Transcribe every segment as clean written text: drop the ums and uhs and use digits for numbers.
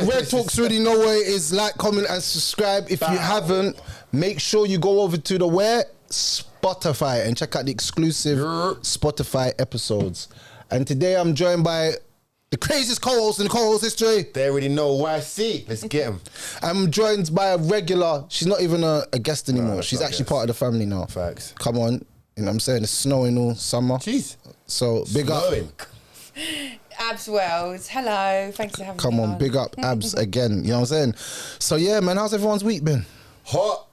Red Talks already know where it is. Like, comment and subscribe. If you haven't, make sure you go over to the Spotify and check out the exclusive Spotify episodes. And today I'm joined by the craziest co-host in the co-host history. They already know YC. Let's get him. I'm joined by a regular. She's not even a guest anymore. No, she's actually part of the family now. Facts. Come on. You know what I'm saying? It's snowing all summer. Jeez. So big Snowing. up. Abs Wells, hello. Thanks for having me. Come on, big up Abs again. You know what I'm saying? So yeah, man, how's everyone's week been? Hot.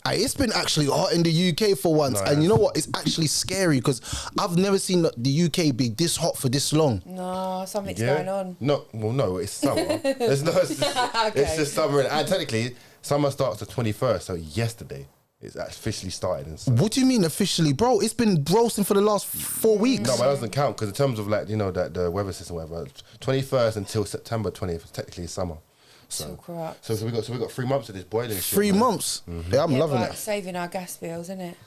It's been actually hot in the UK for once. Nice. And you know what? It's actually scary because I've never seen the UK be this hot for this long. No, something's going on. No, well, no, it's summer. It's just summer. And technically, summer starts the 21st, so yesterday it's officially started. And What do you mean officially, bro? It's been roasting for the last 4 weeks. no, but that doesn't count because in terms of like, you know, that the weather system, whatever, 21st until September 20th, technically is summer. So corrupt. So we got 3 months of this boiling shit. 3 months. Yeah, I'm loving but it. saving our gas bills, isn't it?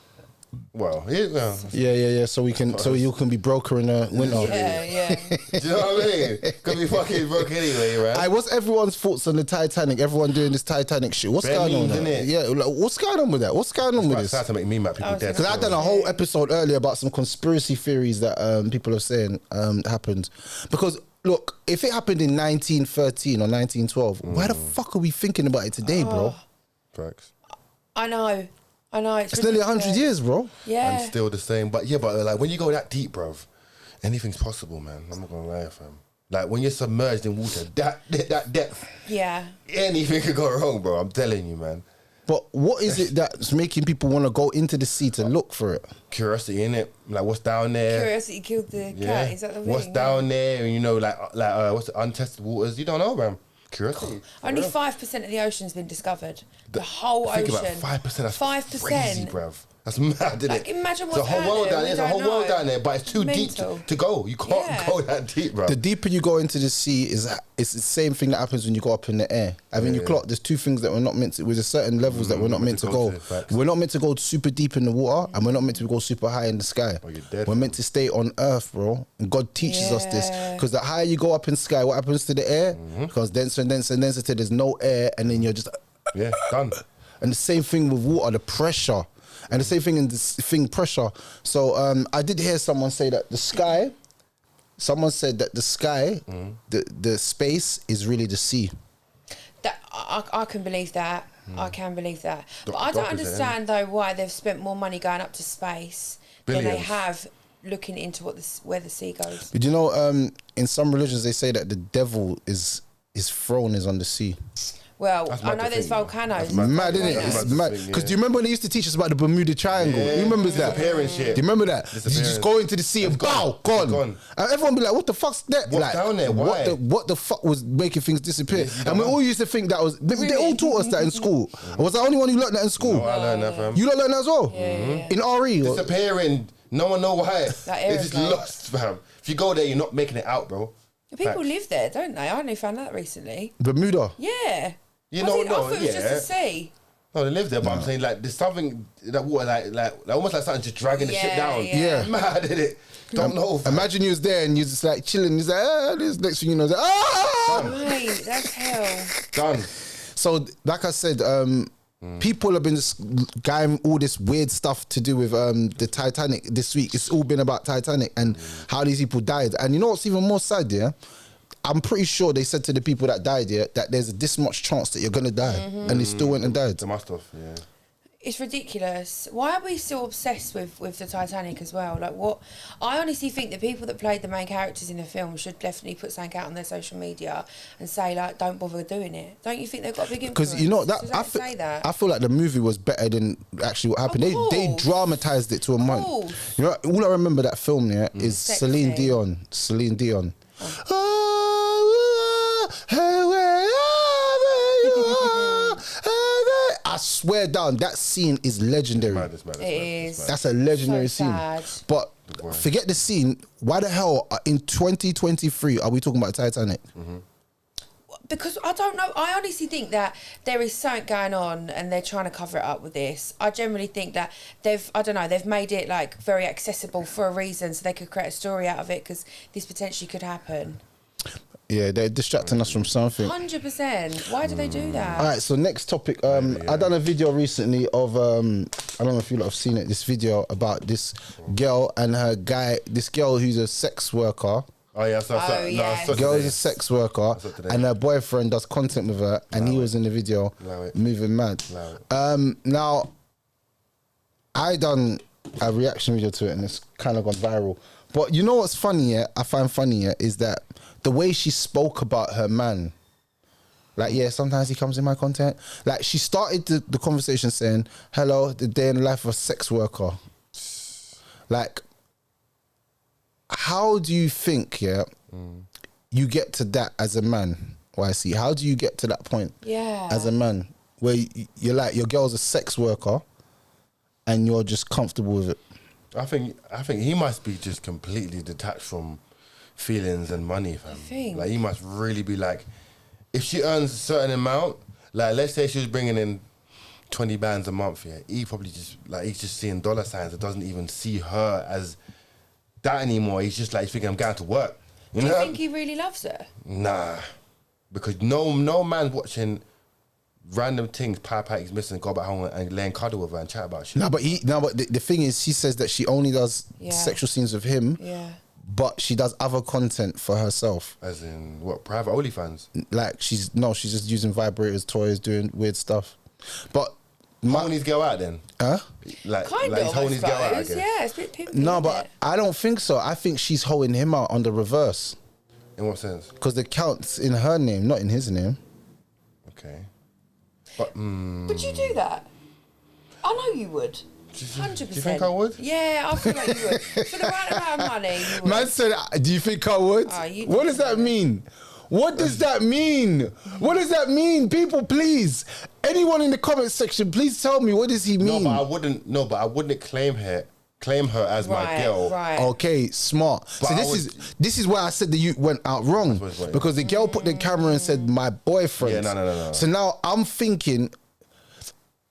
Well, yeah. Yeah. So you can be broker in the winter. Yeah. Do you know what I mean? Could be fucking broke anyway, right? What's everyone's thoughts on the Titanic? Everyone doing this Titanic shit. What's Bare going on? memes, There? innit? Yeah, like, what's going on with that? What's going on with this? It's to make me mad people dead. Because I done a whole episode earlier about some conspiracy theories that people are saying happened. Because look, if it happened in 1913 or 1912, why the fuck are we thinking about it today, bro? Facts. I know. It's nearly 100 years, bro. Yeah. And still the same. But like when you go that deep, bruv, anything's possible, man. I'm not gonna lie, fam. Like when you're submerged in water, that depth, Yeah. anything could go wrong, bro. I'm telling you, man. But what is it that's making people want to go into the sea to look for it? Curiosity, innit? Like what's down there? Curiosity killed the cat. Is that the thing? What's down there? And you know, like what's the untested waters? You don't know, man. Curiosity. Only 5% of the ocean's been discovered. The whole Think ocean. about 5%. That's 5%. crazy, bruv. That's mad, isn't Like, it? imagine There's what's a whole world down there. There's a whole world down there, but it's too Mental. deep to go. You can't go that deep, bruv. The deeper you go into the sea, it's the same thing that happens when you go up in the air. I mean, you clock, there's two things that we're not meant to, with certain levels that we're not meant to go. We're not meant to go super deep in the water, and we're not meant to go super high in the sky. Oh, you're dead, we're meant to stay on earth, bro. And God teaches us this. Because the higher you go up in the sky, what happens to the air? Because denser and denser and denser till there's no air, and then you're just... Yeah, done. And the same thing with water, the pressure. And the same thing in this thing, pressure. So I did hear someone say that the sky, someone said that the sky, the space is really the sea. That I can believe that. I can believe that. But I don't Doctors, understand though why they've spent more money going up to space than they Billions. have looking into where the sea goes. But you know, in some religions they say that the devil his throne is on the sea. Well, That's I mad know to there's think, volcanoes. Mad, isn't it? That's It's mad mad. to think, Because yeah. do you remember when they used to teach us about the Bermuda Triangle? Yeah. Who remembers that? Disappearing shit. Do you remember that? You just Disappearing. go into the sea and bow, gone. Gone. And everyone be like, what the fuck's that? What's like, down there? Why? What the fuck was making things disappear? Yeah, you don't And we know. all used to think that was... They all taught us that in school. Was I the only one who learned that in school? No, I learned that, fam. You lot learned that as well? In RE? or- Disappearing. No one know why. That area's It's just like- lost, fam. If you go there, you're not making it out, bro. People Facts. live there, don't they? I only found that recently. Bermuda? Yeah. You I don't think- I know, thought it was just yeah. a sea. No, they live there, but I'm saying like there's something that water like almost like something just dragging the ship Yeah, down. yeah. Yeah. Mad at it. Don't know. fam. Imagine you was there and you just like chilling. He's like, this next thing you know, it's like, Mate, that's hell. Done. So, like I said, people have been just getting all this weird stuff to do with the Titanic this week. It's all been about Titanic and how these people died. And you know what's even more sad, yeah? I'm pretty sure they said to the people that died, yeah, that there's this much chance that you're going to die. And they still went and died. They must have. Yeah. It's ridiculous. Why are we still obsessed with the Titanic as well? Like, what? I honestly think the people that played the main characters in the film should definitely put something out on their social media and say, like, don't bother doing it. Don't you think they've got a big influence? Because you know that Does I say that? I feel like the movie was better than actually what happened. Of They course. dramatized it to a month. course. You know, all I remember that film, yeah, is Sexy. Celine Dion. Celine Dion. Oh, wherever you are, I swear down, that scene is legendary. Mad, mad, It is. That's a legendary So scene. sad. But forget the scene. Why the hell in 2023 are we talking about Titanic? Because I don't know. I honestly think that there is something going on and they're trying to cover it up with this. I generally think that they've made it like very accessible for a reason so they could create a story out of it because this potentially could happen. Yeah, they're distracting us from something. 100%. Why do they do that? All right, so next topic. I done a video recently of I don't know if you lot have seen it. This video about this girl and her guy. This girl who's a sex worker. Oh yeah, Girl is a sex worker, and her boyfriend does content with her, and he was in the video moving mad. Now, I done a reaction video to it, and it's kind of gone viral. But you know what's funny? Yeah, I find funny is that the way she spoke about her man. Like, yeah, sometimes he comes in my content. Like, she started the conversation saying, hello, the day in the life of a sex worker. Like, how do you think, you get to that as a man, YC? How do you get to that point as a man where you're like, your girl's a sex worker and you're just comfortable with it? I think he must be just completely detached from feelings and money, fam. Like, he must really be like, if she earns a certain amount, like, let's say she was bringing in 20 bands a month, he probably just, like, he's just seeing dollar signs and doesn't even see her as that anymore. He's just like, he's thinking, I'm going to work. Do you think he really loves her? Nah, because no man's watching random things, pie he's missing, go back home and lay and cuddle with her and chat about shit. But the thing is, she says that she only does sexual scenes with him. Yeah. But she does other content for herself. As in what? Private OnlyFans? Like she's just using vibrators, toys, doing weird stuff. But Honey's go out then? Huh? Like, kind like of, Honey's go out, I guess. Yeah, it's a bit pimpy. No, but I don't think so. I think she's holding him out on the reverse. In what sense? Because the account's in her name, not in his name. Okay. But would you do that? I know you would. 100%. Do you think I would? Yeah, I feel like you would. For the right amount of money, you would. Man said, do you think I would? What does that mean? What does that mean? What does that mean? People, please. Anyone in the comment section, please tell me, what does he mean? But I wouldn't claim her as my girl. Right. Okay, smart. But so this is why I said that you went out wrong. Because the girl put the camera and said, my boyfriend. Yeah, no. So now I'm thinking,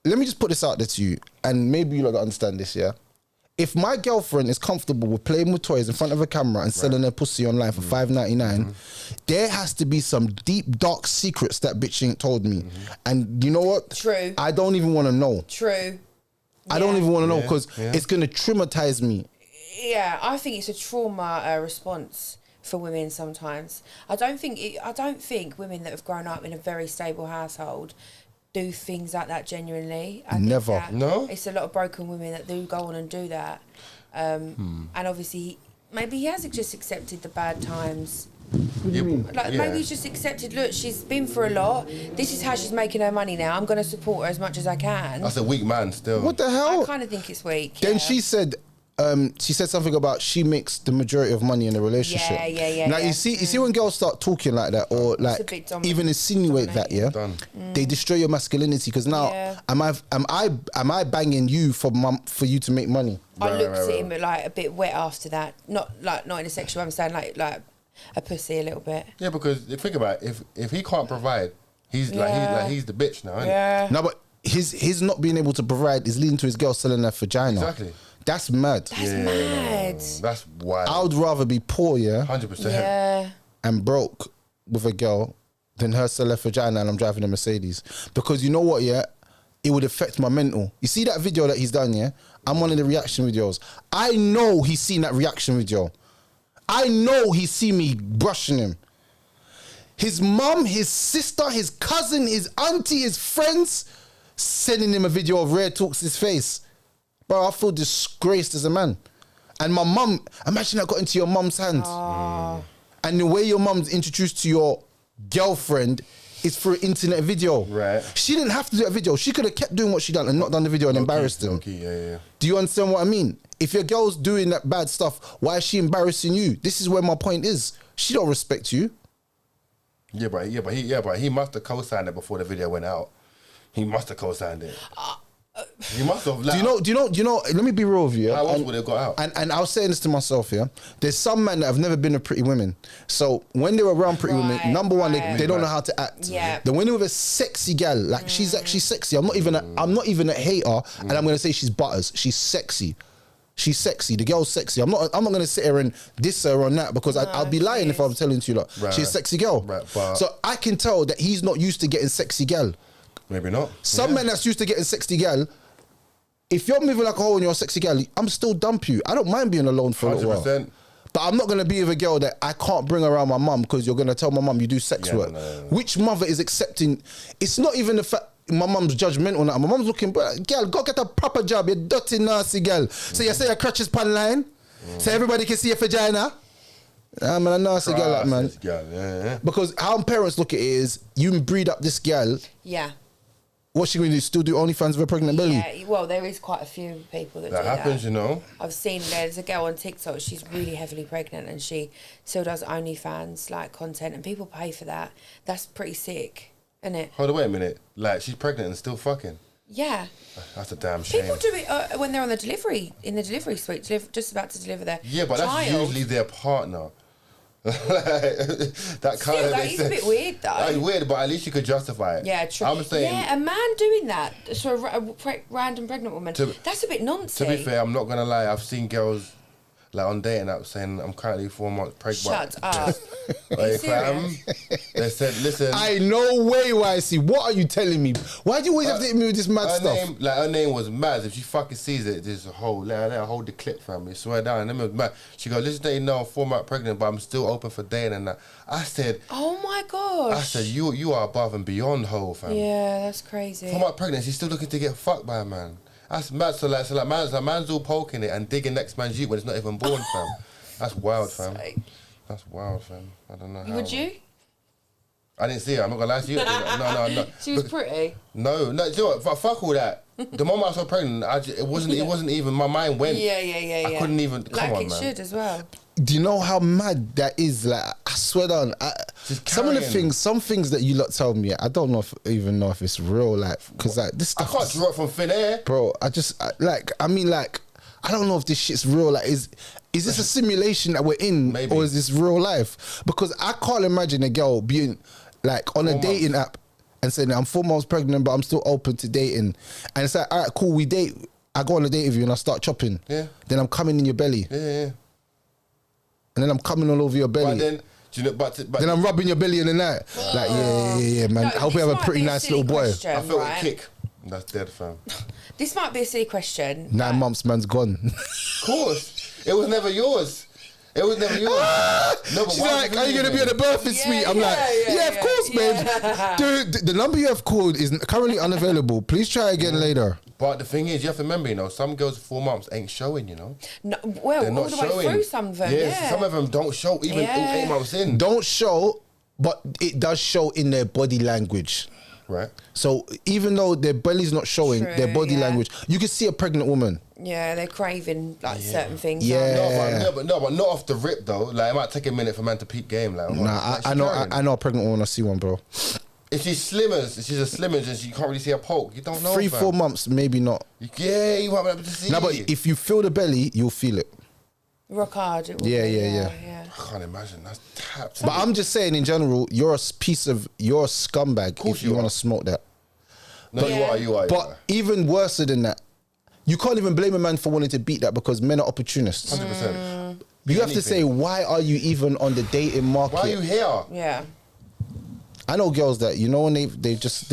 let me just put this out there to you, and maybe you'll understand this, yeah? If my girlfriend is comfortable with playing with toys in front of a camera and selling her pussy online for $5.99, there has to be some deep, dark secrets that bitch ain't told me. And you know what? True. I don't even want to know. True. I don't even want to know because it's going to traumatize me. Yeah, I think it's a trauma response for women sometimes. I don't think women that have grown up in a very stable household do things like that genuinely. Never. No? It's a lot of broken women that do go on and do that. And obviously, maybe he has just accepted the bad times. What do you mean? Like, maybe he's just accepted, look, she's been through a lot. This is how she's making her money now. I'm going to support her as much as I can. That's a weak man still. What the hell? I kind of think it's weak. Then she said something about she makes the majority of money in the relationship. Yeah. Now you see when girls start talking like that or like even insinuate that, they destroy your masculinity because now am I banging you for you to make money? I looked at him like a bit wet after that. Not in a sexual way, I'm saying like a pussy a little bit. Yeah, because think about it, if he can't provide, he's the bitch now, isn't he? No, but his not being able to provide is leading to his girl selling her vagina. Exactly. That's mad. That's mad. That's wild. I would rather be poor, 100%. And broke with a girl than her sell her vagina and I'm driving a Mercedes. Because you know what, it would affect my mental. You see that video that he's done, I'm one of the reaction videos. I know he's seen that reaction video. I know he's seen me brushing him. His mum, his sister, his cousin, his auntie, his friends sending him a video of Rare Talks his face. Bro, I feel disgraced as a man. And my mum, imagine I got into your mum's hand. And the way your mum's introduced to your girlfriend is through an internet video. Right. She didn't have to do a video. She could have kept doing what she done and not done the video and embarrassed him. Yeah. Do you understand what I mean? If your girl's doing that bad stuff, why is she embarrassing you? This is where my point is. She don't respect you. Yeah, but he must have co-signed it before the video went out. He must have co-signed it. You must have. Like, do you know? Let me be real with you. How else would it got out? And I was saying this to myself. There's some men that have never been with pretty women. So when they're around pretty women, number one, they don't know how to act. Yeah. Then when you're with a sexy gal, like she's actually sexy. I'm not even a hater, and I'm gonna say she's butters. She's sexy. She's sexy. The girl's sexy. I'm not gonna sit here and diss her on that because I'll be lying if I'm telling you like she's a sexy girl. Right, but so I can tell that he's not used to getting sexy girl. Maybe not. Some men that's used to getting sexy girl. If you're moving like a hoe and you're a sexy girl, I'm still dump you. I don't mind being alone for a little while. But I'm not gonna be with a girl that I can't bring around my mum because you're gonna tell my mum you do sex work. No. Which mother is accepting? It's not even the fact. My mum's judgmental now. My mum's looking, girl, go get a proper job. You dirty, nasty girl. So you say your crutches pan line, so everybody can see your vagina. I'm a nasty girl, like, man. Yeah. Because how parents look at it is, you breed up this girl. Yeah. What's she going to do? Still do OnlyFans with a pregnant belly? Yeah, well, there is quite a few people that do that. That happens, you know. I've seen there's a girl on TikTok, she's really heavily pregnant and she still does OnlyFans like content and people pay for that. That's pretty sick, isn't it? Hold on, wait a minute. Like, she's pregnant and still fucking? Yeah. That's a damn shame. People do it when they're on the delivery, in the delivery suite, just about to deliver their but child. That's usually their partner. That kind Still, of that is a bit weird though. That's weird, but at least you could justify it. Yeah, true. I'm saying, yeah, a man doing that to a random pregnant woman, that's a bit nonsense. To be fair, I'm not gonna lie. I've seen girls like on dating apps saying I'm currently 4 months pregnant. Shut up. Like, they said, listen. I no way, YC. What are you telling me? Why do you always have to hit me with this mad stuff? Her name was Maz. If she fucking sees it, there's a whole. Let her hold the clip, fam. You swear down. Her name was Maz. She goes, listen, you know, I'm 4 months pregnant, but I'm still open for dating and that. I said, oh my gosh. I said, you are above and beyond whole, fam. Yeah, that's crazy. 4 months pregnant, she's still looking to get fucked by a man. That's mad. So man's all poking it and digging next man's ute when it's not even born, fam. That's wild, fam. That's wild, fam. I don't know how. Would you? I didn't see her. I'm not gonna lie to you. No. She was pretty. No. Do you know what? Fuck all that. The moment I saw pregnant, it wasn't even. My mind went. Yeah. I couldn't even. Come on, man. Like it should as well. Do you know how mad that is? Like, I swear down. Some things that you lot tell me, I don't know even know if it's real life. Because like this stuff, I can't draw it from thin air, bro. I don't know if this shit's real. Like, is this a simulation that we're in, Maybe. or is this real life? Because I can't imagine a girl being like on a dating app and saying I'm 4 months pregnant, but I'm still open to dating. And it's like, all right, cool, we date. I go on a date with you and I start chopping. Yeah. Then I'm coming in your belly. Yeah. And then I'm coming all over your belly. But then, do you know? But then I'm rubbing your belly in the night. Like, yeah, man. I hope you have a pretty nice little boy. I felt a kick. That's dead, fam. This might be a silly question. 9 months, man's gone. Of course. It was never yours. No, but she's like, are you going to be at the birthday suite? I'm like, of course, babe. Dude, the number you have called is currently unavailable. Please try again later. But the thing is, you have to remember, you know, some girls 4 months ain't showing, you know. No, well, they're all not the showing. way through some of them, yeah. Some of them don't show even 8 months in. Don't show, but it does show in their body language. Right. So even though their belly's not showing, their body language, you can see a pregnant woman. Yeah, they're craving like certain things. Yeah. But not off the rip though. Like, it might take a minute for man to peep game. Like, I know a pregnant woman. I see one, bro. If she's a slimmers and you can't really see a poke, you don't know. 3-4 months, maybe not. Yeah, you won't be able to see. No, but if you feel the belly, you'll feel it. Rock hard. Yeah. I can't imagine. That's tapped. But I'm just saying, in general, you're a scumbag if you want to smoke that. No, you are. But even worse than that, you can't even blame a man for wanting to beat that because men are opportunists. 100%. You have to say, why are you even on the dating market? Why are you here? Yeah. I know girls that, you know, when they just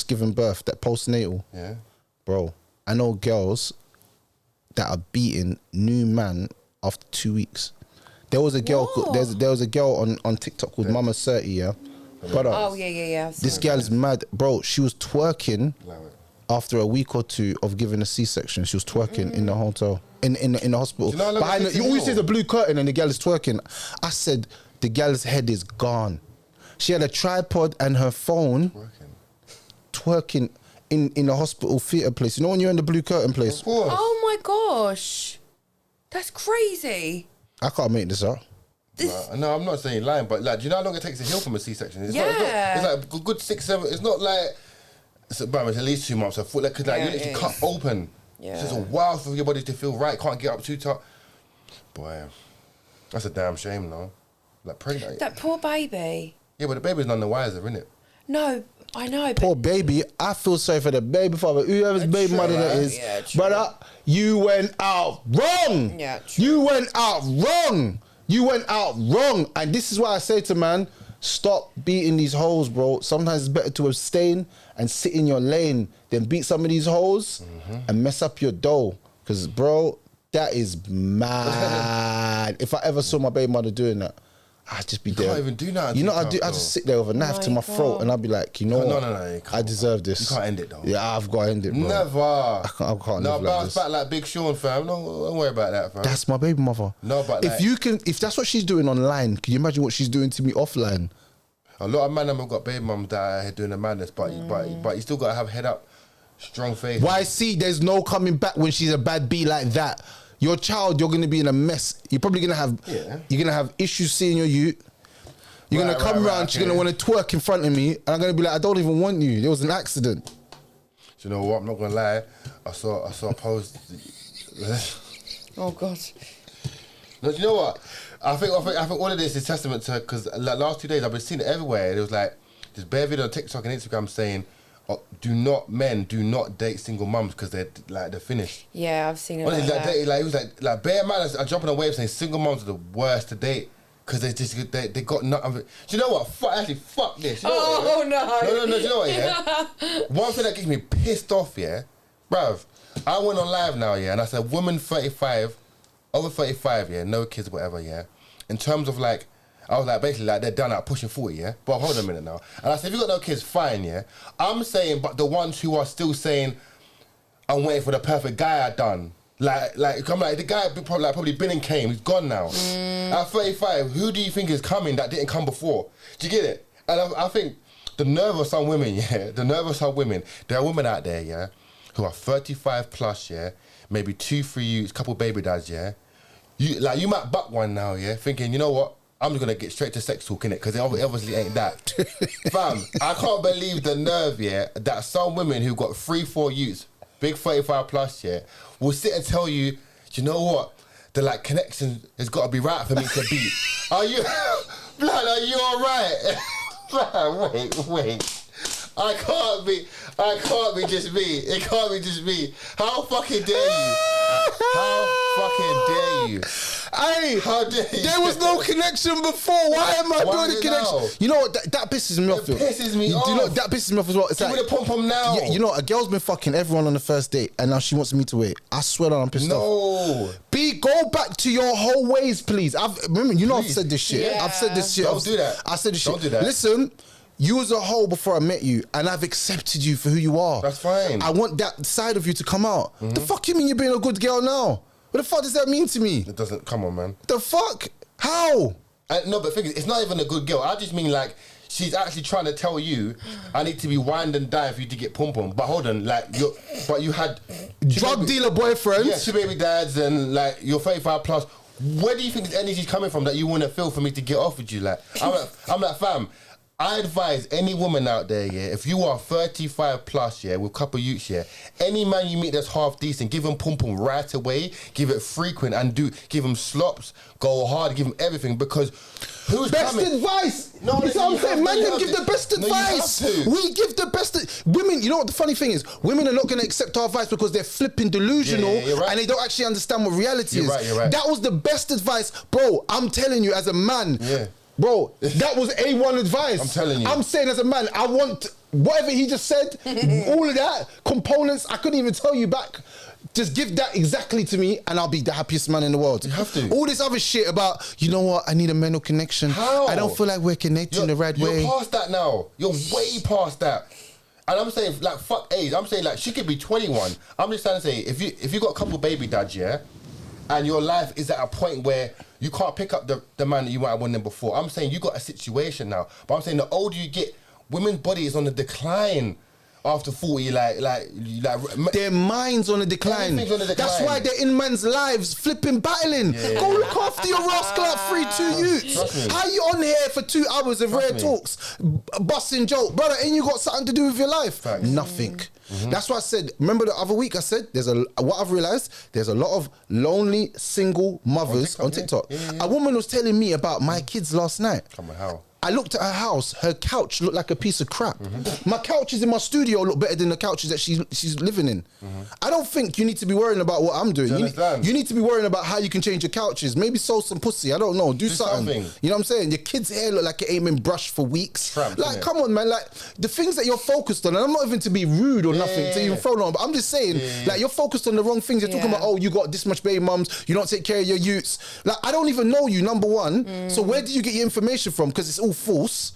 given birth, that postnatal. Yeah. Bro, I know girls that are beating new man after 2 weeks. There was a girl. There was a girl on TikTok called Mama 30. Yeah. Brother, Oh yeah. this girl is mad, bro. She was twerking after a week or two of giving a C-section. She was twerking in the hotel, in the hospital. Do you know Behind you always see the blue curtain and the girl is twerking. I said the girl's head is gone. She had a tripod and her phone twerking in the hospital theatre place. You know when you're in the blue curtain place? Of course. Oh my gosh, that's crazy. I can't make this up. No, I'm not saying lying, but like, do you know how long it takes to heal from a C-section? It's like a good 6, 7. It's not like it's at least 2 months. I thought like, you literally cut open. Yeah. So it's a while for your body to feel right. Can't get up too tight. Boy, that's a damn shame, though. Like pregnant. That poor baby. Yeah, but the baby's none the wiser, isn't it? No, I know. Poor baby. I feel sorry for the baby father, whoever's baby mother that is. Yeah, true. Brother, you went out wrong. Yeah, true. You went out wrong. You went out wrong. And this is why I say to man, stop beating these hoes, bro. Sometimes it's better to abstain and sit in your lane than beat some of these hoes and mess up your dough. Because, bro, that is mad. If I ever saw my baby mother doing that, I'd just be there. You can't even do that. You know, I just sit there with a knife to my throat and I'd be like, you know what? No, I deserve this. You can't end it though. Yeah, I've got to end it, bro. Never. I can't No, live like bounce this. back like Big Sean, fam. No, don't worry about that, fam. That's my baby mother. No, but if that's what she's doing online, can you imagine what she's doing to me offline? a lot of men have got baby mums that are doing the madness, but you still got to have head up, strong faith. Why see? There's no coming back when she's a bad bee like that. Your child, you're gonna be in a mess. You're probably gonna have you're gonna have issues seeing your youth. You're gonna come around. She's gonna want to twerk in front of me, and I'm gonna be like, I don't even want you. There was an accident. Do you know what? I'm not gonna lie. I saw a post. Oh God. No, do you know what? I think all of this is testament to, because like last 2 days I've been seeing it everywhere. It was like this bare video on TikTok and Instagram saying, men do not date single mums because they're finished. Yeah, I've seen it. Honestly, like that. it was like bare man are jumping on waves saying single mums are the worst to date because they got nothing. Do you know what? Fuck this. You know what, yeah? No. Do you know what? Yeah. One thing that gets me pissed off, yeah, bruv. I went on live now, yeah, and I said, woman 35, over 35, yeah, no kids, whatever, yeah. In terms of like, I was like, basically, like, they're done at pushing 40, yeah? But hold on a minute now. And I said, if you got no kids, fine, yeah? I'm saying, but the ones who are still saying, I'm waiting for the perfect guy I done. Like, I'm like, the guy probably been and came, he's gone now. At 35, who do you think is coming that didn't come before? Do you get it? And I think the nerve of some women, yeah, there are women out there, yeah, who are 35 plus, yeah, maybe 2-3 youths, couple baby dads, yeah. You might buck one now, yeah, thinking, you know what, I'm just gonna get straight to sex talk, innit, because it obviously ain't that. Fam, I can't believe the nerve, yeah, that some women who got 3-4 youths, big 35 plus, yeah, will sit and tell you, you know what, the like connection has got to be right for me to beat. Are you, blood, are you alright? Wait. I can't be just me. It can't be just me. How fucking dare you? How fucking dare you? Hey, how dare you? There was no connection before. Why am I doing the connection? Now? You know what? That pisses me off. It pisses me off. You know that pisses me off as well. It's Give me the pom-pom now. You know, a girl's been fucking everyone on the first date, and now she wants me to wait. I swear that I'm pissed off. Go back to your whole ways, please. Remember, you know, I've said this shit. Yeah. I've said this shit. Don't do that. I said this shit. Don't do that. Listen. You was a hoe before I met you, and I've accepted you for who you are. That's fine. I want that side of you to come out. The fuck you mean you're being a good girl now? What the fuck does that mean to me? It doesn't. Come on, man. The fuck? How? No, but think it's not even a good girl. I just mean like she's actually trying to tell you I need to be wined and dine for you to get pom pom. But hold on, like you had drug dealer boyfriends. Yeah, 2 baby dads and like you're 35 plus. Where do you think the energy's coming from that you want to feel for me to get off with you? Like I'm like fam. I advise any woman out there, yeah, if you are 35 plus, yeah, with a couple of youths, yeah, any man you meet that's half decent, give him pum pum right away, give it frequent and give him slops, go hard, give him everything because who's best coming? Advice. No, that's what I'm saying. Man, them give the best advice. We give the best. Women, you know what the funny thing is? Women are not going to accept our advice because they're flipping delusional and they don't actually understand what reality is. You're right. That was the best advice, bro. I'm telling you, as a man. Yeah. Bro, that was A1 advice. I'm telling you. I'm saying as a man, I want whatever he just said, all of that, components, I couldn't even tell you back. Just give that exactly to me and I'll be the happiest man in the world. You have to. All this other shit about, you know what, I need a mental connection. How? I don't feel like we're connecting the right way. You're past that now. You're way past that. And I'm saying, like, fuck age. I'm saying, like, she could be 21. I'm just trying to say, if you got a couple baby dads, yeah, and your life is at a point where you can't pick up the man that you might have wanted before. I'm saying you got a situation now. But I'm saying the older you get, women's body is on the decline after 40. Their mind's on the decline. Everything's on the decline. That's why they're in men's lives, flipping, battling. Yeah. Go look after your rascal at 3-2 youths. Trust me. How you on here for 2 hours of rare talks, busting joke? Brother, ain't you got something to do with your life? Facts. Nothing. That's why I said, remember the other week I said, what I've realised, there's a lot of lonely single mothers on TikTok. A woman was telling me about my kids last night. Come on, how? I looked at her house. Her couch looked like a piece of crap. My couches in my studio look better than the couches that she's living in. I don't think you need to be worrying about what I'm doing. You need to be worrying about how you can change your couches. Maybe sew some pussy. I don't know. Do something. You know what I'm saying? Your kid's hair look like it ain't been brushed for weeks. Tramp, like, come on, man. Like, the things that you're focused on, and I'm not even to be rude or nothing to even throw on, but I'm just saying, like, you're focused on the wrong things. You're talking about, oh, you got this much baby mums. You don't take care of your youths. Like, I don't even know you, number one. So where do you get your information from? Because it's all false.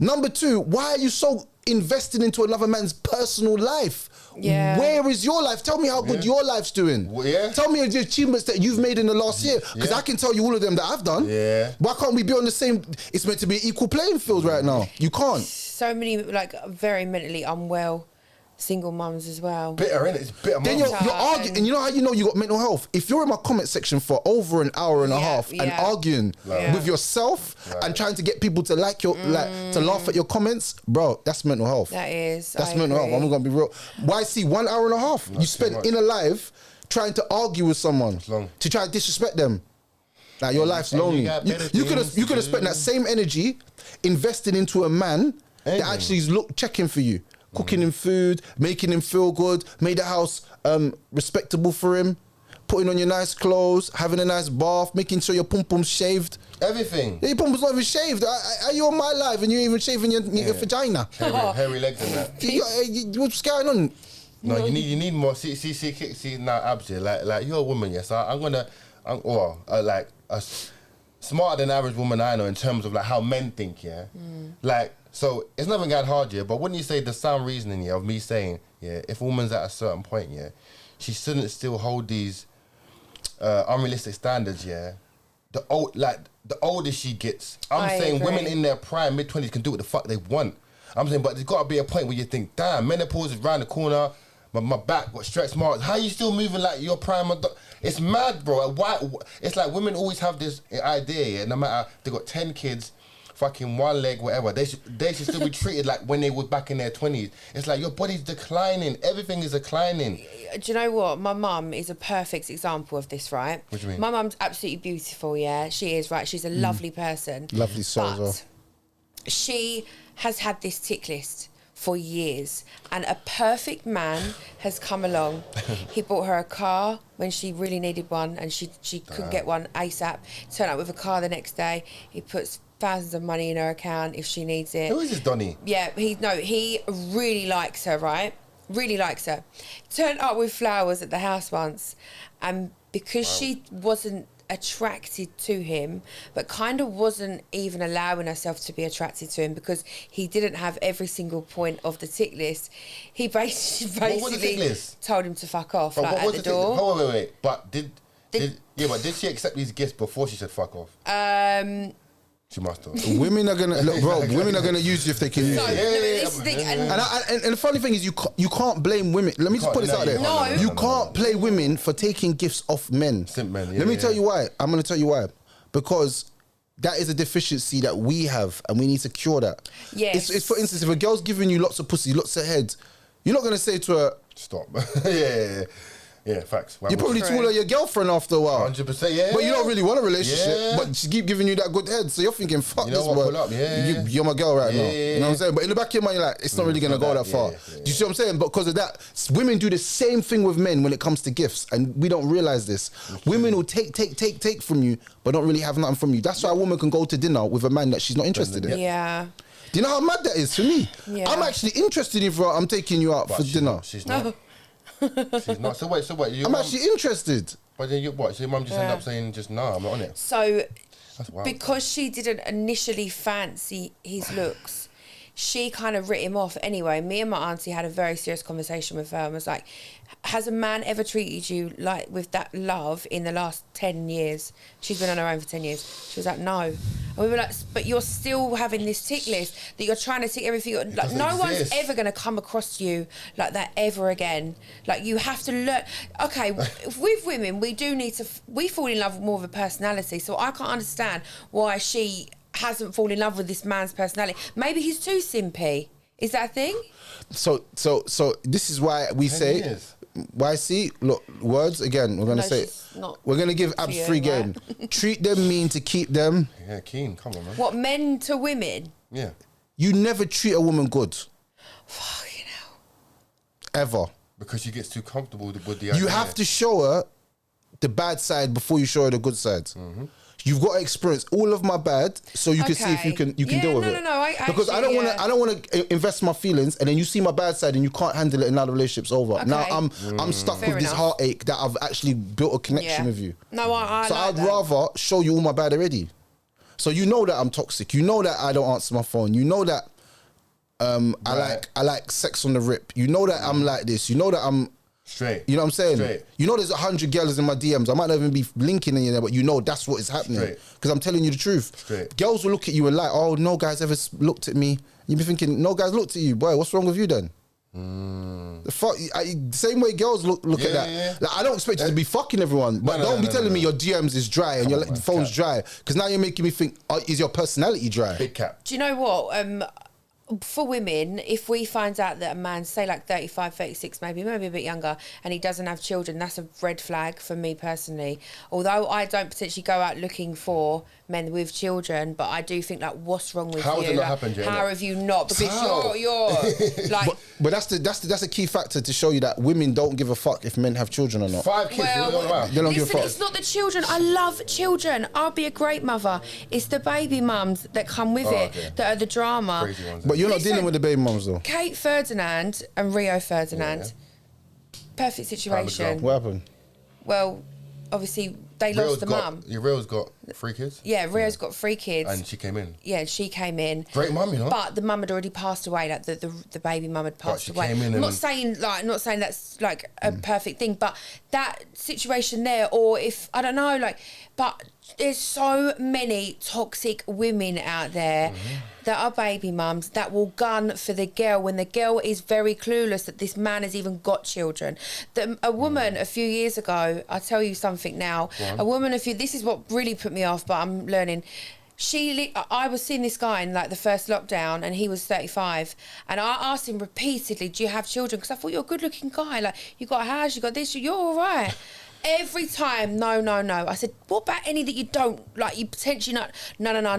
Number two, why are you so invested into another man's personal life? Where is your life? Tell me how good your life's doing. Tell me the achievements that you've made in the last year, because I can tell you all of them that I've done. Why can't we be on the same? It's meant to be an equal playing field right now. You can't. So many like very mentally unwell single mums as well. Bitter, innit? It's bitter. Then you're arguing, and you know how you know you got mental health? If you're in my comment section for over an hour and a half and arguing with yourself and trying to get people to like your to laugh at your comments, bro, that's mental health. That's mental health. I'm gonna be real. Why see 1 hour and a half you spent in a live trying to argue with someone to try to disrespect them? Like, your life's lonely. You could have spent that same energy investing into a man that actually is checking for you. Cooking him food, making him feel good, made the house respectable for him, putting on your nice clothes, having a nice bath, making sure your pum-pum's shaved. Everything. Your pum-pum's not even shaved. Are you on my life and you're even shaving your vagina? Hairy legs and that. What's going on? No, you need more. See now, Abs here. Like you're a woman, yes. Smarter than average woman I know in terms of like how men think, Like, so it's nothing that hard, but wouldn't you say the sound reasoning, of me saying, if a woman's at a certain point, she shouldn't still hold these unrealistic standards, The older she gets, I'm saying women in their prime, mid-20s can do what the fuck they want. I'm saying, but there's got to be a point where you think, damn, menopause is around the corner, my back got stretch marks. How you still moving like your prime? It's mad, bro. Why? It's like women always have this idea, no matter they got 10 kids, fucking one leg, whatever. They should still be treated like when they were back in their 20s. It's like your body's declining. Everything is declining. Do you know what? My mum is a perfect example of this, right? What do you mean? My mum's absolutely beautiful, She is, right? She's a lovely person. Lovely soul as well. She has had this tick list for years, and a perfect man has come along. He bought her a car when she really needed one, and she couldn't get one ASAP. Turned up with a car the next day. He puts thousands of money in her account if she needs it. Who is this Donny? Yeah, he really likes her, right? Really likes her. Turned up with flowers at the house once, and because she wasn't attracted to him, but kind of wasn't even allowing herself to be attracted to him because he didn't have every single point of the tick list. He basically told him to fuck off, but like, at the door. Oh, wait. But did she accept these gifts before she said fuck off? She must have. Women are gonna look, bro. Women are gonna use you if they can use you. And the funny thing is, you can't blame women. Let me just put this out there. No. You can't play women for taking gifts off men. Simp men. Let me tell you why. I'm gonna tell you why. Because that is a deficiency that we have, and we need to cure that. Yes. It's for instance, if a girl's giving you lots of pussy, lots of head, you're not gonna say to her, "Stop." Yeah, facts. You probably told her your girlfriend after a while. 100%, yeah. But you don't really want a relationship, but she keep giving you that good head. So you're thinking, fuck this, but you're my girl right now. You know what I'm saying? But in the back of your mind, you're like, it's not really going to go that far. Do you see what I'm saying? But because of that, women do the same thing with men when it comes to gifts, and we don't realize this. Women will take from you, but don't really have nothing from you. That's why a woman can go to dinner with a man that she's not interested in. Yeah. Do you know how mad that is for me? Yeah. I'm actually interested in I'm taking you out for dinner. She's not. She's not. So wait. I'm actually interested. But then so your mum just ended up saying just no, I'm not on it. So, that's wild. Because she didn't initially fancy his looks, she kind of writ him off anyway. Me and my auntie had a very serious conversation with her and was like, has a man ever treated you like with that love in the last 10 years? She's been on her own for 10 years. She was like, no. And we were like, but you're still having this tick list that you're trying to tick everything. Like, no one's ever going to come across you like that ever again. Like, you have to learn. Okay, with women, we fall in love with more of a personality. So I can't understand why she hasn't fallen in love with this man's personality. Maybe he's too simpy. Is that a thing? So this is why we 10 say. years. Why see? Look, words again. We're gonna say. We're gonna give abs you, free right? game. Treat them mean to keep them. Yeah, keen. Come on, man. What, men to women? Yeah. You never treat a woman good. Fucking hell. Ever. Because she gets too comfortable with the You idea. have to show her the bad side before you show her the good side. Mm-hmm. You've got to experience all of my bad, so you can see if you can deal with it. Because I don't want to invest my feelings, and then you see my bad side, and you can't handle it, and now the relationship's over. Okay. Now I'm stuck Fair with this enough. heartache that I've actually built a connection with you. No, I So like I'd that. rather show you all my bad already. So you know that I'm toxic. You know that I don't answer my phone. You know that I like sex on the rip. You know that I'm like this. You know that I'm Straight. You know what I'm saying? Straight. You know there's 100 girls in my DMs. I might not even be linking in there, but you know that's what is happening. Straight. Because I'm telling you the truth. Straight. Girls will look at you and like, oh, no guy's ever looked at me. You be thinking, no guy's looked at you. Boy, what's wrong with you then? The fuck, same way girls look at that. Yeah. Like, I don't expect you to be fucking everyone, but don't be telling me your DMs is dry and your phone's dry. Because now you're making me think, is your personality dry? Big cap. Do you know what? For women, if we find out that a man, say like 35, 36, maybe a bit younger, and he doesn't have children, that's a red flag for me personally. Although I don't potentially go out looking for men with children, but I do think like, what's wrong with How you? has it not Like, happened yet, how innit? have you not? Because How? you're like. But that's a key factor to show you that women don't give a fuck if men have children or not. 5 kids. Well, They don't give a listen, fuck. it's not the children. I love children. I'll be a great mother. It's the baby mums that come with it okay. that are the drama. Crazy ones. But you're not Listen, dealing with the baby mums though. Kate Ferdinand and Rio Ferdinand, perfect situation. What happened? Well, obviously they lost the mum. Your Real's got 3 kids. Yeah, Rio's got 3 kids. And she came in. Yeah, she came in. Great mum, you know. But the mum had already passed away. Like the baby mum had passed she away. came in I'm and- not saying that's like a perfect thing, but that situation there, or if I don't know, like, but there's so many toxic women out there that are baby mums that will gun for the girl when the girl is very clueless that this man has even got children. A woman a few years ago, I'll tell you something now. A woman this is what really put me off, but I'm learning. I was seeing this guy in like the first lockdown, and he was 35, and I asked him repeatedly, do you have children? Because I thought, you're a good looking guy, like you got a house, you got this, you're all right. Every time, no. I said, what about any that you don't, like you potentially not,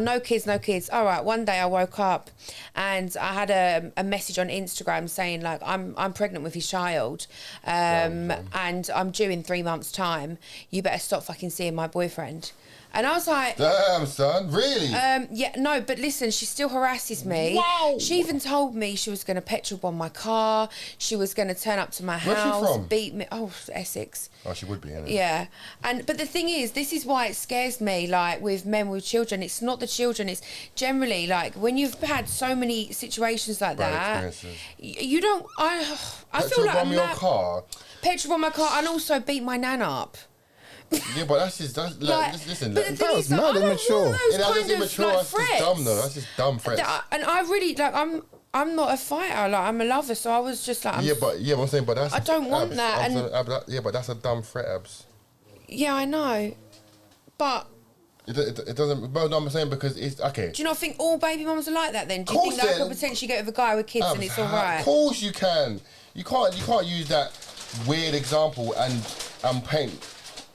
no kids. All right, one day I woke up and I had a message on Instagram saying like, I'm pregnant with his child, and I'm due in 3 months' time. You better stop fucking seeing my boyfriend. And I was like, Damn, son, really? yeah, no, but listen, she still harasses me. Wow. She even told me she was going to petrol bomb my car. She was going to turn up to my Where's she house, from? beat me. Oh, Essex. Oh, she would be, innit? Yeah, but the thing is, this is why it scares me. Like with men with children, it's not the children. It's generally like when you've had so many situations like Bad that. experiences. You don't. I feel Petrol like bomb I'm your not- car. petrol bomb my car, and also beat my nan up. Yeah, but that's like, listen. but the thing That's is, like, mad I don't immature. want those Yeah, that's kind of immature. like That's just threats. dumb, though. That's just dumb threats. And I really like. I'm not a fighter. Like I'm a lover, so I was just like. I'm saying, but that's. I don't want that, yeah, but that's a dumb threat, Abs. Yeah, I know, but. It doesn't. But I'm saying because it's okay. Do you not think all baby mums are like that? Then do you Course think that I they- could potentially get with a guy with kids and it's all right? Of course you can. You can't use that weird example and paint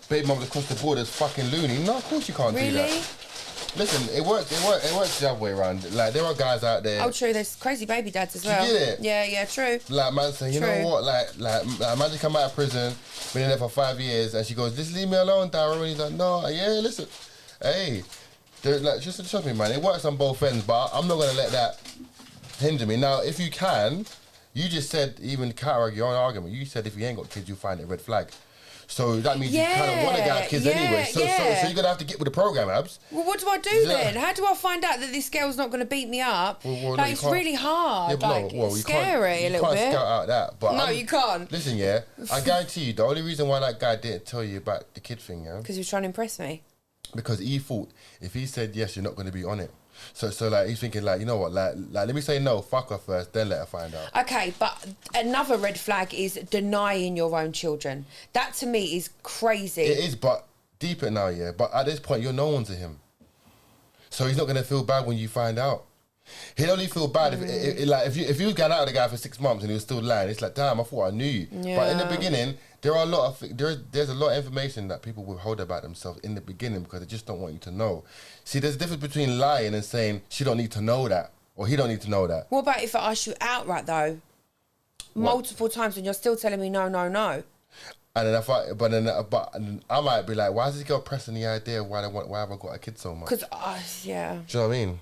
baby mums across the board as fucking loony. No, of course you can't do Really? that. Listen, it works the other way around. Like there are guys out there. Oh, true. There's crazy baby dads as Do you well. get it? Yeah, true. Like man saying, you True. know what? Like imagine come out of prison, been in there for 5 years, and she goes, "Just leave me alone, Darryl." And he's like, "No, yeah, listen, hey, like just trust me, man. It works on both ends, but I'm not gonna let that hinder me. Now, if you can, you just said even counter your own argument. You said if you ain't got kids, you find it a red flag. So that means you kind of want to get kids anyway. So you're gonna have to get with the program, Abs. Well, what do I do then? How do I find out that this girl's not going to beat me up? Well, like you it's can't- really hard. Yeah, but like, no, well, it's you scary can't, a little you can't bit. scout out that. But No, you can't. Listen, yeah, I guarantee you, the only reason why that guy didn't tell you about the kid thing, yeah, Because he was trying to impress me. because he thought if he said yes, you're not going to be on it. So like he's thinking like, you know what, like let me say no, fuck her first, then let her find out. Okay, but another red flag is denying your own children. That to me is crazy. It is, but deep it now, yeah. But at this point, you're no one to him, so he's not going to feel bad when you find out. He'd only feel bad if you was going out with the guy for 6 months and he was still lying. It's like, damn, I thought I knew you. Yeah. But in the beginning, there's a lot of information that people withhold about themselves in the beginning because they just don't want you to know. See, there's a difference between lying and saying she don't need to know that or he don't need to know that. What about if I ask you outright though, multiple times, and you're still telling me no, no, no? And then but I might be like, why is this girl pressing the idea of why have I got a kid so much? Because yeah. Do you know what I mean?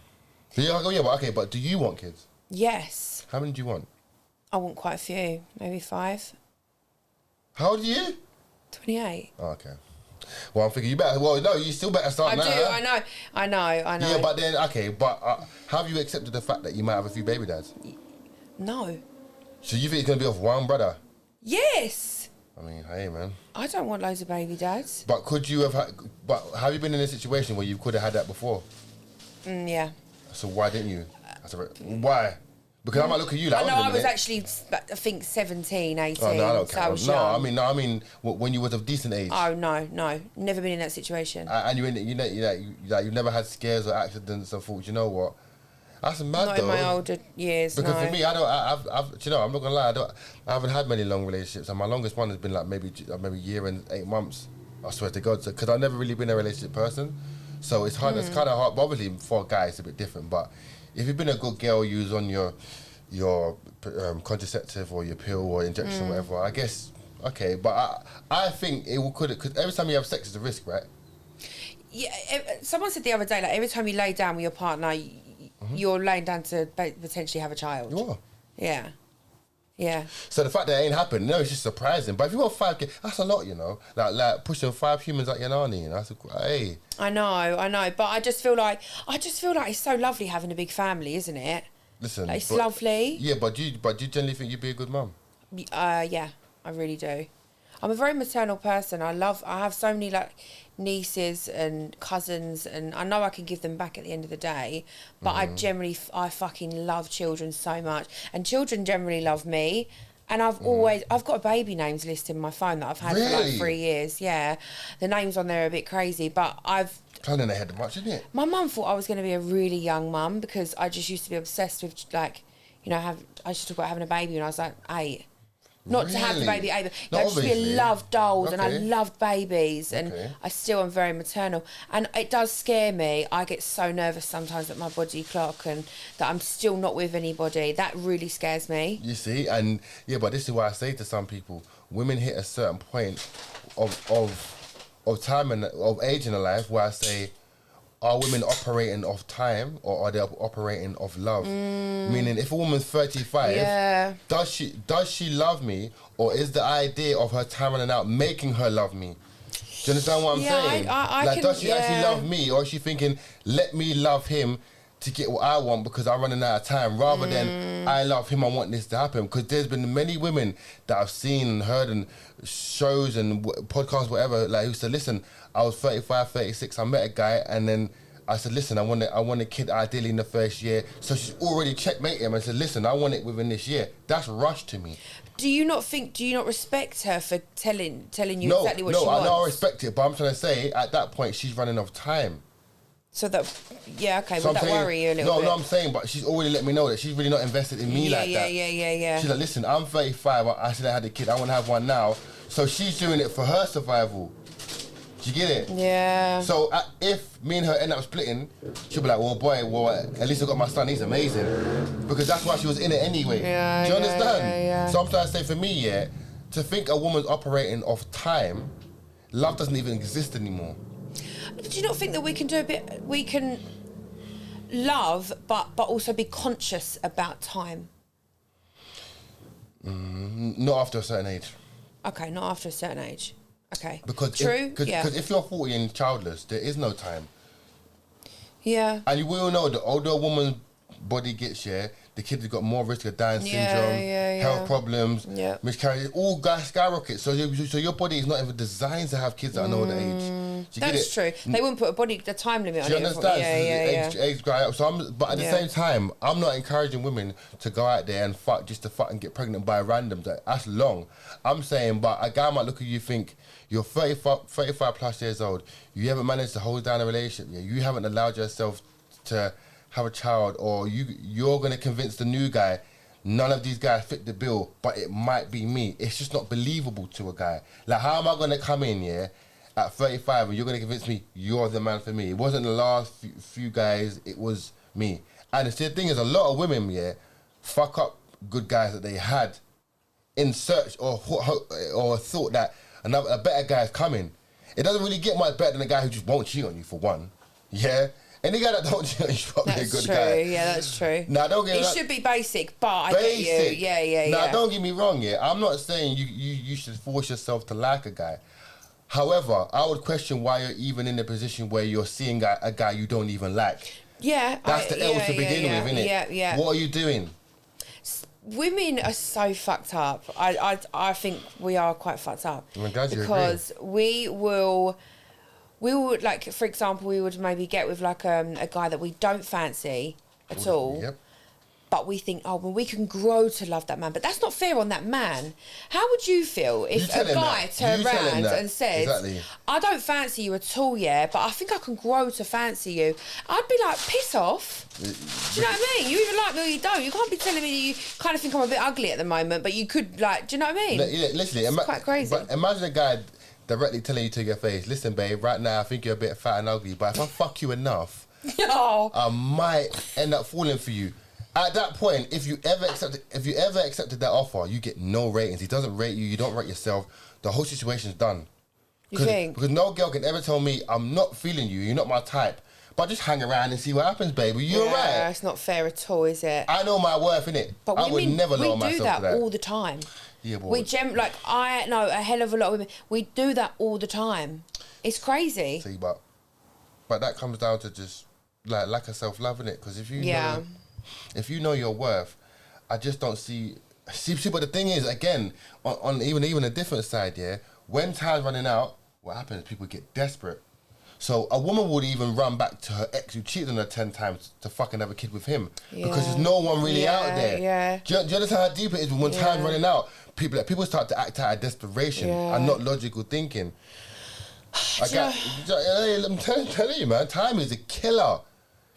But do you want kids? Yes. How many do you want? I want quite a few, maybe 5. How old are you? 28. Oh, okay. Well, I'm thinking you still better start now. I know. Yeah, but then, have you accepted the fact that you might have a few baby dads? No. So you think it's going to be off one brother? Yes. I mean, hey, man. I don't want loads of baby dads. But have you been in a situation where you could have had that before? Yeah. So why didn't you? Why? Because I might look at you like, I was actually, I think 17, 18. Oh, no, I don't so I count. was No, young. I mean, when you was of decent age. Oh, no. Never been in that situation. And you've never had scares or accidents and thought, you know what? That's mad, Not though. in my older years, Because no. for me, I'm not gonna lie, I haven't had many long relationships, and my longest one has been like maybe a year and 8 months. I swear to God, because I've never really been a relationship person, so it's hard. It's kind of hard. But obviously, for a guy, it's a bit different. But if you've been a good girl, you was on your contraceptive or your pill or injection, or whatever. I guess okay, but I think because every time you have sex, is a risk, right? Yeah. Someone said the other day, like every time you lay down with your partner, you're laying down to potentially have a child. You are. Yeah. Yeah. So the fact that it ain't happened, no, it's just surprising. But if you want 5 kids, that's a lot, you know. Like pushing 5 humans at your nanny, you know. Hey. I know. But I just feel like it's so lovely having a big family, isn't it? Listen, like, it's lovely. Yeah, but do you generally think you'd be a good mum? Yeah, I really do. I'm a very maternal person. I have so many like nieces and cousins, and I know I can give them back at the end of the day, but I fucking love children so much, and children generally love me. And I've got a baby names list in my phone that I've had for like 3 years. Yeah, the names on there are a bit crazy, but planning ahead much, isn't it? My mum thought I was going to be a really young mum because I just used to be obsessed with like, I used to talk about having a baby when I was like 8. Not to have the baby either. I loved dolls and I loved babies, and I still am very maternal. And it does scare me. I get so nervous sometimes at my body clock and that I'm still not with anybody. That really scares me. You see, and but this is why I say to some people, women hit a certain point of time and of age in their life where I say, are women operating off time or are they operating off love? Meaning, if a woman's 35, does she love me, or is the idea of her time running out making her love me? Do you understand what I'm saying? Does she actually love me, or is she thinking, let me love him to get what I want because I'm running out of time, rather than I love him, I want this to happen? Because there's been many women that I've seen and heard in shows and podcasts, whatever, like who said, listen, I was 35, 36, I met a guy, and then I said, listen, I want a kid ideally in the first year. So she's already checkmated him and said, listen, I want it within this year. That's rushed to me. Do you not respect her for telling you exactly what she wants? No, I respect it, but I'm trying to say, at that point, she's running off time. So that, so would that worry you a little bit? No, I'm saying, but she's already let me know that she's really not invested in me like that. Yeah. She's like, listen, I'm 35, I said I had a kid, I want to have one now. So she's doing it for her survival. Do you get it? Yeah. So if me and her end up splitting, she'll be like, at least I got my son, he's amazing. Because that's why she was in it anyway. Yeah, do you understand? Yeah. So I'm trying to say, for me, to think a woman's operating off time, love doesn't even exist anymore. Do you not think that we can love, but also be conscious about time? Not after a certain age. Okay, not after a certain age. Okay. Because if you're 40 and childless, there is no time. Yeah. And we all know the older a woman's body gets, the kids have got more risk of Down syndrome, health problems, miscarriage, all skyrockets. So your body is not even designed to have kids at an older age. That's true. They wouldn't put a time limit on it. Do you understand? Age up. But at the same time, I'm not encouraging women to go out there and fuck just to fuck and get pregnant by randoms. That's long. I'm saying, but a guy might look at you and think, you're 35 plus years old, you haven't managed to hold down a relationship, you haven't allowed yourself to have a child, or you're gonna convince the new guy none of these guys fit the bill, but it might be me. It's just not believable to a guy. Like, how am I gonna come in, at 35 and you're gonna convince me you're the man for me? It wasn't the last few guys, it was me. And the thing is, a lot of women, fuck up good guys that they had in search or thought that a better guy is coming. It doesn't really get much better than a guy who just won't cheat on you, for one. Yeah? Any guy that don't cheat on you is probably a good guy. Yeah, that's true. Now, don't get it should be basic, but I get you. Yeah. Now, don't get me wrong, I'm not saying you should force yourself to like a guy. However, I would question why you're even in the position where you're seeing a guy you don't even like. Yeah. That's the L to begin with, isn't it? Yeah. What are you doing? Women are so fucked up. I think we are quite fucked up. I'm glad you because we will, like, for example, we would maybe get with like a guy that we don't fancy at all. Yep. But we think, oh, well, we can grow to love that man. But that's not fair on that man. How would you feel if a guy turned around and said, I don't fancy you at all, but I think I can grow to fancy you? I'd be like, piss off. Do you know what I mean? You either like me or you don't. You can't be telling me you kind of think I'm a bit ugly at the moment, but you could, like, do you know what I mean? Yeah, listen, it's quite crazy. But imagine a guy directly telling you to your face, listen, babe, right now I think you're a bit fat and ugly, but if I fuck you enough, I might end up falling for you. At that point, if you ever accepted that offer, you get no ratings. He doesn't rate you. You don't rate yourself. The whole situation's done. You think? Because no girl can ever tell me I'm not feeling you. You're not my type. But just hang around and see what happens, baby. You're right. Yeah, it's not fair at all, is it? I know my worth, innit? But I would never lower myself do that to that all the time. Yeah, boy. I know a hell of a lot of women. We do that all the time. It's crazy. See, but that comes down to just like lack of self-love, innit? Because if you know your worth, I just don't see. But the thing is, again, on even a different side, when time's running out, what happens? People get desperate. So a woman would even run back to her ex who cheated on her 10 times to fucking have a kid with him because there's no one really out there. Yeah. Do you understand how deep it is when time's running out? People start to act out of desperation and not logical thinking. I'm telling you, man, time is a killer.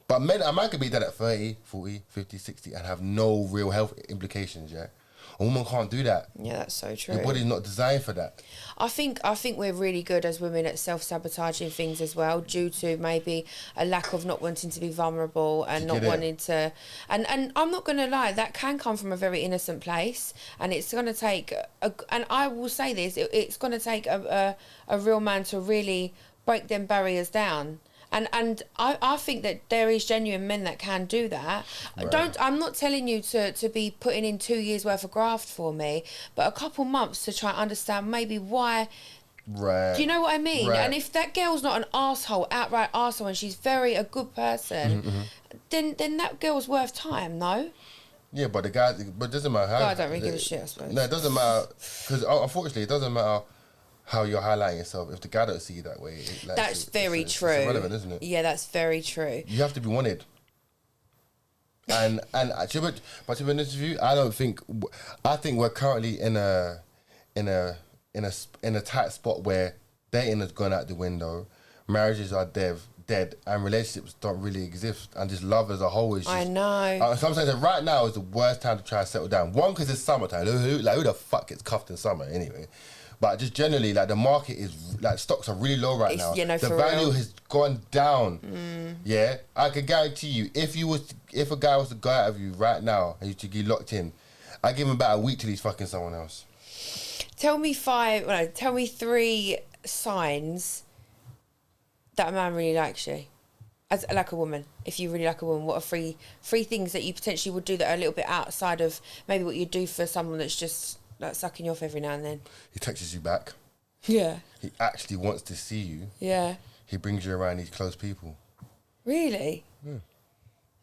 But a man could be dead at 30, 40, 50, 60 and have no real health implications, A woman can't do that. Yeah, that's so true. Your body's not designed for that. I think we're really good as women at self-sabotaging things as well, due to maybe a lack of not wanting to be vulnerable and not wanting to... And I'm not going to lie, that can come from a very innocent place, and it's going to take... and I will say this, it's going to take a real man to really break them barriers down. And I think that there is genuine men that can do that. Right. I'm not telling you to be putting in 2 years worth of graft for me, but a couple months to try and understand maybe why. Right. Do you know what I mean? Right. And if that girl's not an outright arsehole, and she's a good person, then that girl's worth time, no? Yeah, but but it doesn't matter how. God, I don't really give a shit, I suppose. No, it doesn't matter, because unfortunately, it doesn't matter how you're highlighting yourself. If the guy don't see you that way, that's very true. It's irrelevant, isn't it? Yeah, that's very true. You have to be wanted. And to be honest with you, I think we're currently in a tight spot where dating has gone out the window, marriages are dead, and relationships don't really exist, and just love as a whole is just... I know. Sometimes right now is the worst time to try to settle down. One, because it's summertime. Who the fuck gets cuffed in summer anyway? But just generally, like, the market is, like, stocks are really low right now. The value has gone down. Yeah, I can guarantee you, if a guy was to go out of you right now and you to get locked in, I give him about a week till he's fucking someone else. Tell me 3 signs that a man really likes you, as like a woman. If you really like a woman, what are three things that you potentially would do that are a little bit outside of maybe what you do for someone that's just like sucking you off every now and then? He texts you back. Yeah. He actually wants to see you. Yeah. He brings you around these close people. Really? Yeah.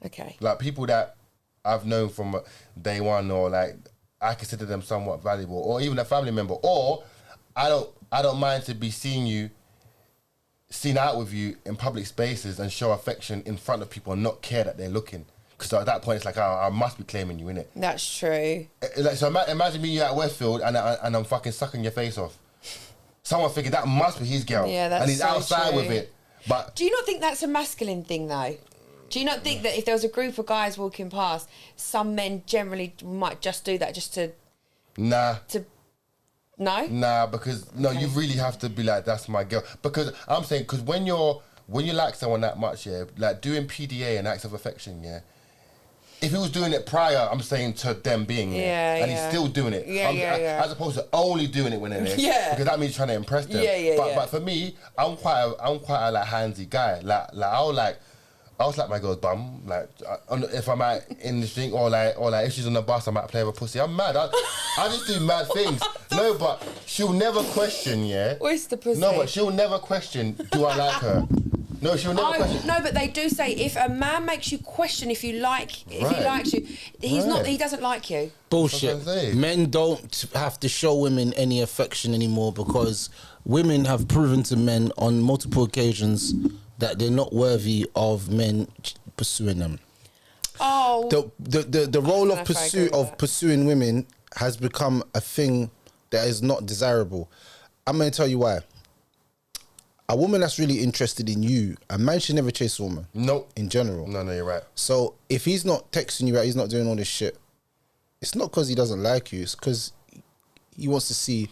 Okay. Like people that I've known from day one, or like I consider them somewhat valuable, or even a family member, or I don't mind to be seen out with you in public spaces and show affection in front of people and not care that they're looking. Because at that point, it's like, I must be claiming you, innit? That's true. Like, so imagine me at Westfield and I'm fucking sucking your face off. Someone figured that must be his girl. Yeah, that's and he's so outside true. with it. But do you not think that's a masculine thing, though? Do you not think that if there was a group of guys walking past, some men generally might just do that just to... Nah. No? Nah, because you really have to be like, that's my girl. Because I'm saying, because when you like someone that much, yeah, like doing PDA and acts of affection, yeah. If he was doing it prior, I'm saying to them being there, and he's still doing it. As opposed to only doing it when they're there. Yeah. Because that means you're trying to impress them. But for me, I'm quite a like handsy guy. I'll slap my girl's bum, like if I'm out in the street, or like if she's on the bus, I might play with a pussy. I'm mad. I just do mad things. No, but she'll never question. Yeah. Where's the pussy? No, but she'll never question. Do I like her? No, she'll never question. No, but they do say if a man makes you question if he likes you, he doesn't like you. Bullshit. Men don't have to show women any affection anymore because women have proven to men on multiple occasions that they're not worthy of men pursuing them. Oh. The role of pursuing women has become a thing that is not desirable. I'm going to tell you why. A woman that's really interested in you, a man should never chase a woman. Nope. In general. No, you're right. So if he's not texting you out, he's not doing all this shit, it's not because he doesn't like you, it's because he wants to see,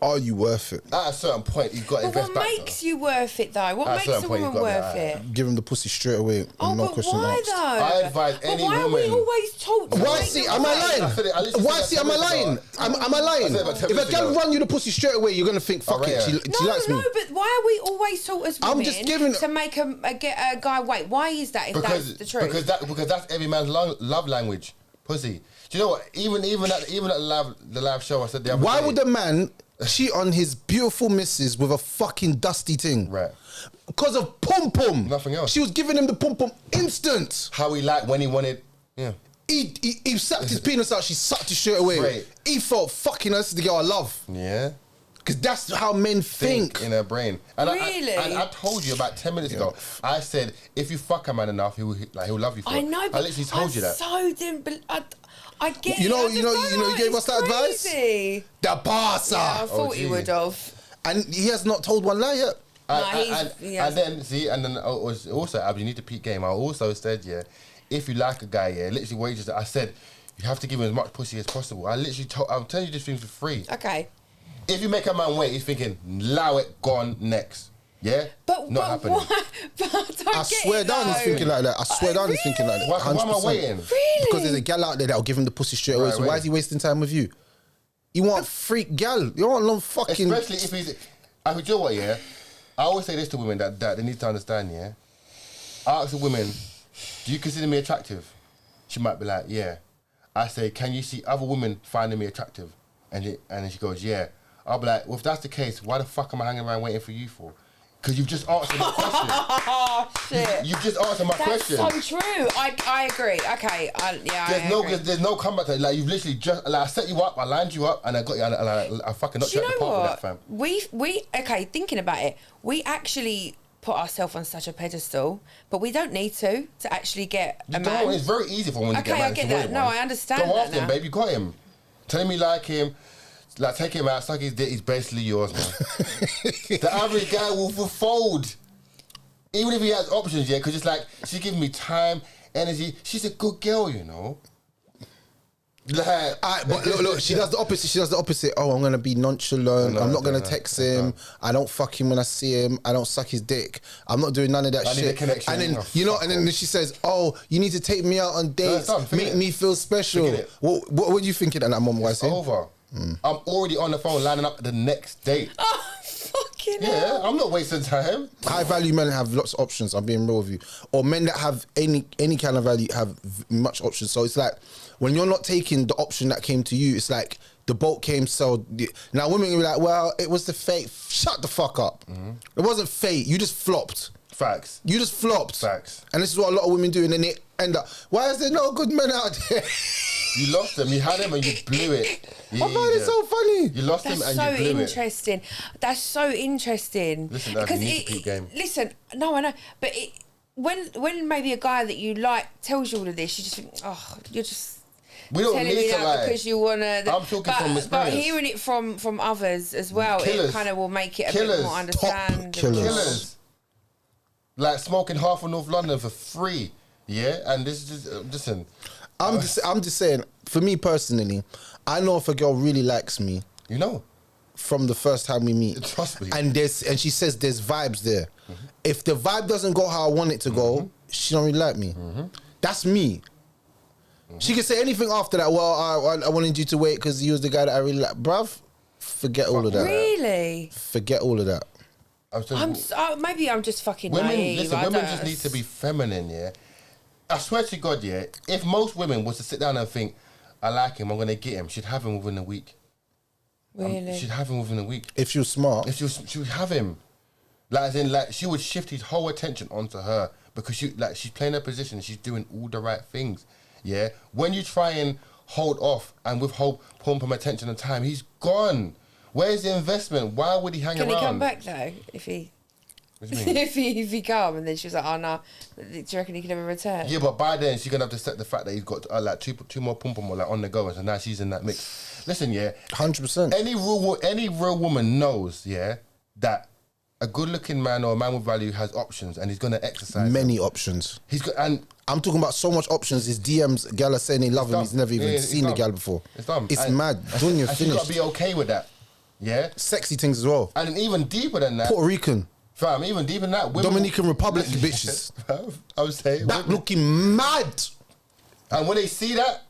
are you worth it? At a certain point, you've got to invest back. What makes you worth it, though? What makes a woman worth it? Give him the pussy straight away. No question why, asked. though? I advise any woman. Why are we always taught to Why see? Am I lying? Am I lying? Am I lying? If a girl run you the pussy straight away, you're gonna think, fuck it, she likes me. No, but why are we always taught as women I'm just giving to make get a guy wait? Why is that? If that's the truth? Because that's every man's love language. Pussy. Do you know what? Even at the live show, I said the other day. Why would a man cheat on his beautiful missus with a fucking dusty thing? Right. Because of pum pum. Nothing else. She was giving him the pum pum instant. How he liked when he wanted. Yeah. He sucked his penis out. She sucked it straight away. Right. He felt fucking this is the girl I love. Yeah. Because that's how men think in her brain. And really? I told you about 10 minutes ago. I said if you fuck a man enough, he'll love you for it. I know. But I literally told you that. So I get you gave us that advice? The pasa. Yeah, I thought he would have. And he has not told one lie yet. And then also, Ab, you need to peak game. I also said, if you like a guy, literally what you just, I said, you have to give him as much pussy as possible. I'm telling you this thing for free. Okay. If you make a man wait, he's thinking, allow it, gone, next. Yeah? But happening. Why? I swear down he's thinking like that. I swear down he's thinking like that. Why am I waiting? Really? Because there's a gal out there that'll give him the pussy straight away. So why is he wasting time with you? You want freak gal. You want no fucking... Especially if he's... You know what, I always say this to women that they need to understand, I ask a woman, do you consider me attractive? She might be like, yeah. I say, can you see other women finding me attractive? And then she goes, yeah. I'll be like, well, if that's the case, why the fuck am I hanging around waiting for you for? Because you've just answered my question. Oh, shit. You've just answered my question. That's so true. I agree. Okay. There's no comeback to it. Like, you've literally just... Like, I set you up, I lined you up, and I got you... And I fucking not checked the part with that, fam. We thinking about it, we actually put ourselves on such a pedestal, but we don't need to actually get a man. It's very easy for women to get a man. Okay, I get that. No, I understand that. Go after him, babe. You got him. Tell him you like him. Like, take him out, suck his dick, he's basically yours, man. The average guy will fold. Even if he has options, because it's like, she's giving me time, energy. She's a good girl, you know. Like, but look, she does the opposite. Oh, I'm going to be nonchalant. I'm not going to text him. I don't fuck him when I see him. I don't suck his dick. I'm not doing none of that shit. Need a connection. And then, and then she says, oh, you need to take me out on dates, make me feel special. What are you thinking at that moment? It's over. I'm already on the phone lining up the next date. Oh, fucking hell. I'm not wasting time. High value men have lots of options. I'm being real with you. Or men that have any kind of value have much options. So it's like when you're not taking the option that came to you, it's like the boat came. So now women will be like, well, it was the fate. Shut the fuck up. It wasn't fate. You just flopped. Facts. You just flopped. Facts. And this is what a lot of women do, and then they end up, why is there no good men out there? You lost them. You had them and you blew it. I find it so funny. You lost them and you blew it. That's so interesting. Listen, Dad, you need to peak game. Listen, no, I know. But when maybe a guy that you like tells you all of this, you just think, oh, you're just... We don't need to lie. Because you want to... I'm talking from experience. But hearing it from others as well, it kind of will make it a bit more understandable. Killers. like smoking half of North London for free. Yeah, and this is just listen. I'm just saying. For me personally, I know if a girl really likes me. You know, from the first time we meet. Trust me. And she says there's vibes there. Mm-hmm. If the vibe doesn't go how I want it to go, she don't really like me. Mm-hmm. That's me. Mm-hmm. She can say anything after that. Well, I wanted you to wait because he was the guy that I really like. Bruv, forget all of that. Really? Forget all of that. Maybe I'm just fucking women, naive. listen, women just need to be feminine, yeah? I swear to God, yeah, if most women was to sit down and think, I like him, I'm going to get him, she'd have him within a week. Really? She'd have him within a week. If she was smart. She would have him. Like, as in, like, she would shift his whole attention onto her because she's playing her position and she's doing all the right things, yeah? When you try and hold off and withhold him attention and time, he's gone. Where's the investment? Why would he hang around? Can he come back, though, if he... What do you mean? if he come and then she was like, oh no, do you reckon he can ever return? Yeah, but by then she's gonna have to set the fact that he's got like two more pum pum like on the go, and so now she's in that mix. Listen, yeah, 100%. Any real woman knows, yeah, that a good looking man or a man with value has options, and he's gonna exercise many options. He's got, and I'm talking about so much options. His DMs, gal are saying they love him. He's never even seen the gal before. It's dumb. It's mad. Dunya finished. She's got to be okay with that. Yeah, sexy things as well. And even deeper than that, Puerto Rican. Fam, even deeper than that, Dominican Republic bitches. I would say that looking mad. And when they see that,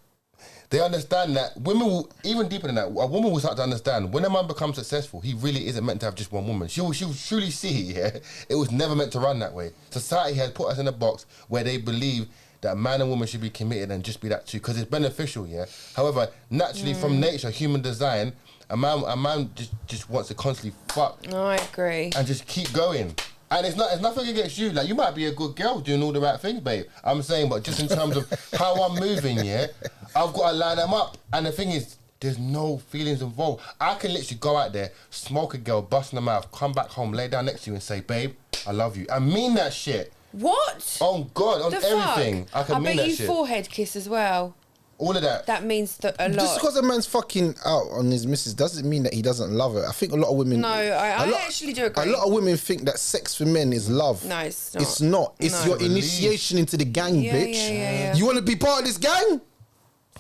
they understand that women will, even deeper than that, a woman will start to understand when a man becomes successful, he really isn't meant to have just one woman. She'll truly see, yeah, it was never meant to run that way. Society has put us in a box where they believe that a man and woman should be committed and just be that too, because it's beneficial, yeah. However, naturally from nature, human design, a man just wants to constantly fuck. No, I agree. And just keep going. And it's nothing against you. Like, you might be a good girl doing all the right things, babe. I'm saying, but just in terms of how I'm moving, yeah, I've got to line them up. And the thing is, there's no feelings involved. I can literally go out there, smoke a girl, bust in the mouth, come back home, lay down next to you and say, babe, I love you. I mean that shit. What? On God, on everything. Fuck? I can mean that shit. I bet you forehead kiss as well. All of that. That means a lot. Just because a man's fucking out on his missus doesn't mean that he doesn't love her. I think a lot of women... No, I actually do agree. A lot of women think that sex for men is love. No, it's not. It's not. It's your initiation into the gang, bitch. Yeah. You want to be part of this gang?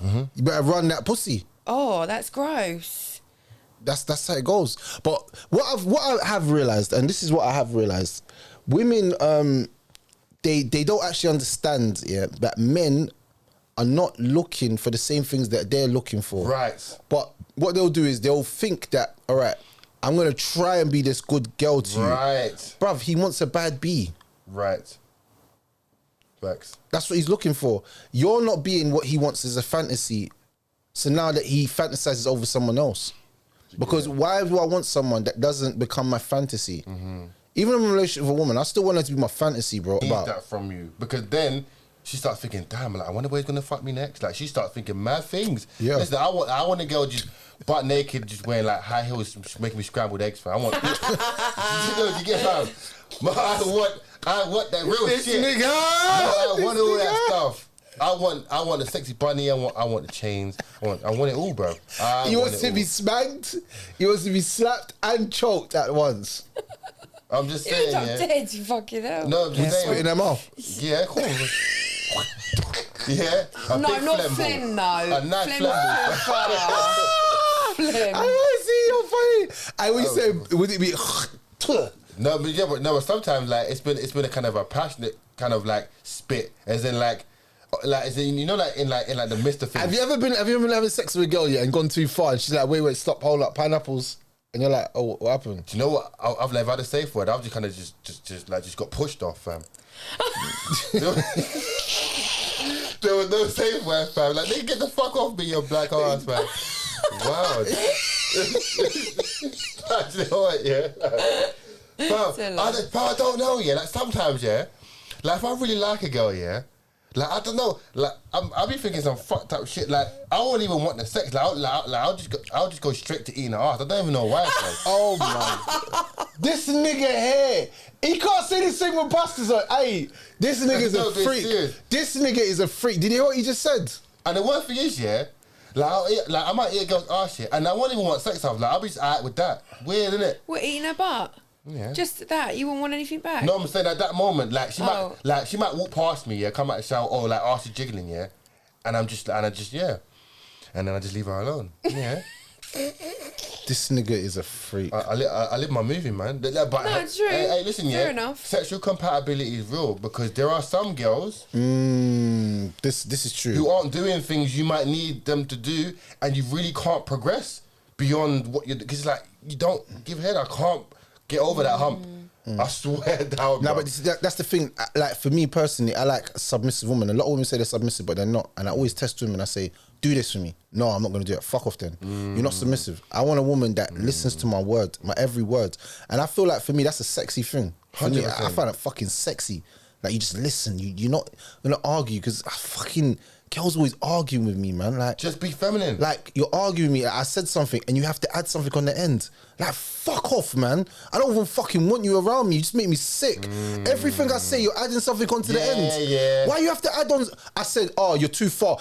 Mm-hmm. You better run that pussy. Oh, that's gross. That's how it goes. But what I have realised, and this is what I have realised, women, they don't actually understand, that men are not looking for the same things that they're looking for. Right. But what they'll do is they'll think that, all right, I'm going to try and be this good girl to you. Right. Bruv, he wants a bad B. Right. Facts. That's what he's looking for. You're not being what he wants as a fantasy. So now that he fantasizes over someone else. Because why do I want someone that doesn't become my fantasy? Mm-hmm. Even in a relationship with a woman, I still want her to be my fantasy, bro. Need that from you. Because then she starts thinking, damn, like, I wonder where he's gonna fuck me next. Like, she starts thinking mad things. Yeah. Listen, I want a girl just butt naked, just wearing like high heels, making me scrambled eggs. I want. You get fam? I want that real this shit. Nigga, I want all that stuff. I want the sexy bunny. I want the chains. I want it all, bro. He wants to be spanked. He wants to be slapped and choked at once. I'm just saying, I'm dead, you fucking hell. No, I'm just saying. Spitting them off. Yeah, cool. Yeah. No, not phlegm though. A nice phlegm. Phlegm. I see, you're funny. I always say, would it be... No, but sometimes like it's been a kind of a passionate kind of like spit, as in like as in, you know, like in the midst of things. Have you ever been having sex with a girl and gone too far and she's like, wait, stop, hold up, pineapples, and you're like, oh, what happened? Do you know what? I've never had a safe word. I've just kind of just got pushed off, fam. There was no safe word, fam. Like, they get the fuck off me, you black ass, man. Wow. You know what, yeah. I don't know, yeah. Like, sometimes, yeah. Like, if I really like a girl, yeah. Like, I don't know. Like, I'll be thinking some fucked up shit. Like, I won't even want the sex. I'll just go straight to eating her ass. I don't even know why. Oh my! This nigga here, he can't say this thing with busters on. Hey, this nigga's a freak. Serious. This nigga is a freak. Did you hear what he just said? And the worst thing is, yeah. I might eat a girl's ass shit, and I won't even want sex off. Like, I'll be just alright with that. Weird, isn't it? We're eating her butt. Yeah. Just that. You wouldn't want anything back. No, I'm saying at that moment, like she might walk past me, yeah, come out the shower, or like ask you jiggling, yeah, and I just yeah, and then I just leave her alone. Yeah. This nigga is a freak. I live my movie, man. But No, true. Hey, listen, Fair yeah. enough. Sexual compatibility is real because there are some girls This is true. who aren't doing things you might need them to do, and you really can't progress beyond what you're. Because like you don't give head. I can't get over that hump. I swear down. No, bro. but that's the thing. Like for me personally, I like a submissive woman. A lot of women say they're submissive, but they're not. And I always test women. I say, do this for me. No, I'm not going to do it. Fuck off then. You're not submissive. I want a woman that listens to my word, my every word. And I feel like for me, that's a sexy thing. For me, I 100%. find it fucking sexy. Like you just listen. You're not going to argue because fucking girls always arguing with me, man. Like Just be feminine. Like you're arguing with me. I said something and you have to add something on the end. Like fuck off, man. I don't even fucking want you around me. You just make me sick. Everything I say, you're adding something onto the end. Yeah. Why you have to add on? I said, oh, you're too far.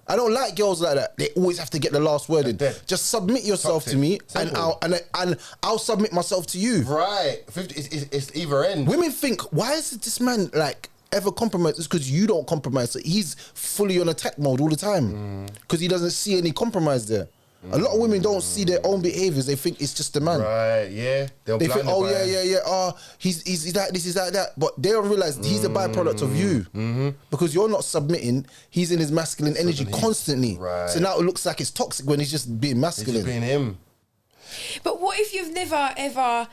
I don't like girls like that. They always have to get the last word in. dead. Just submit yourself to Toxic. me, Simple. and I'll submit myself to you. Right. 50, it's either end. Women think, why is this man like ever compromise? It's because you don't compromise. So he's fully on attack mode all the time because he doesn't see any compromise there. A lot of women don't see their own behaviors. They think it's just the man. Right. Yeah. They think, oh yeah. Oh, he's like this, he's like that. But they don't realize he's a byproduct of you because you're not submitting. He's in his masculine energy constantly. Right. So now it looks like it's toxic when he's just being It's masculine. just being him. But what if you've never ever,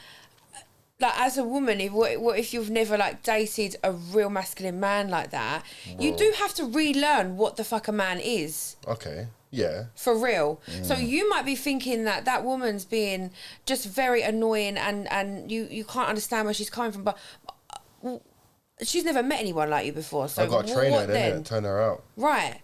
like as a woman, what if you've never like dated a real masculine man like that? You do have to relearn what the fuck a man is. Okay. Yeah. For real. So you might be thinking that that woman's being just very annoying and you can't understand where she's coming from, but she's never met anyone like you before. So I got a trainer what then turn her out. Right.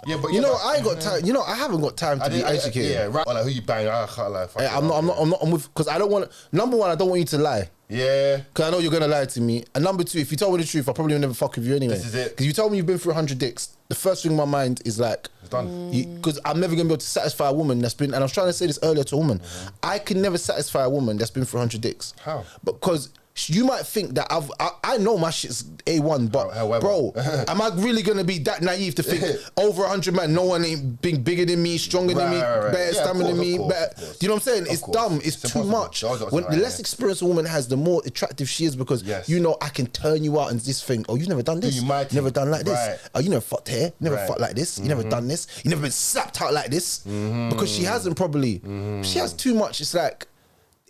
Yeah, but You know, I ain't got time. You know, I haven't got time to be educated. Yeah, right. Like who you bang? I can't lie. Fuck I'm it. not with because I don't want. Number one, I don't want you to lie. Yeah. Because I know you're going to lie to me. And number two, if you tell me the truth, I probably will never fuck with you anyway. This is it. Because you told me you've been through 100 dicks. The first thing in my mind is like... It's done. Because I'm never going to be able to satisfy a woman that's been... And I was trying to say this earlier to a woman. I can never satisfy a woman that's been through 100 dicks. How? Because you might think that I know my shit's A1, but However. bro, am I really going to be that naive to think over 100 man, no one ain't being bigger than me, stronger than me, Right. better Yeah, of stamina than course, me, of course, better... of course. Do you know what I'm saying? Of It's course. dumb. It's It's too impossible. much. Those When are the right, less yeah. experienced a woman has, the more attractive she is because Yes. you know I can turn you out and this thing. Oh, you've never done this. You might never done like this. Right. Oh, you never fucked hair. Never Right. fucked like this. You never done this. You never been slapped out like this because she hasn't probably. She has too much. It's like.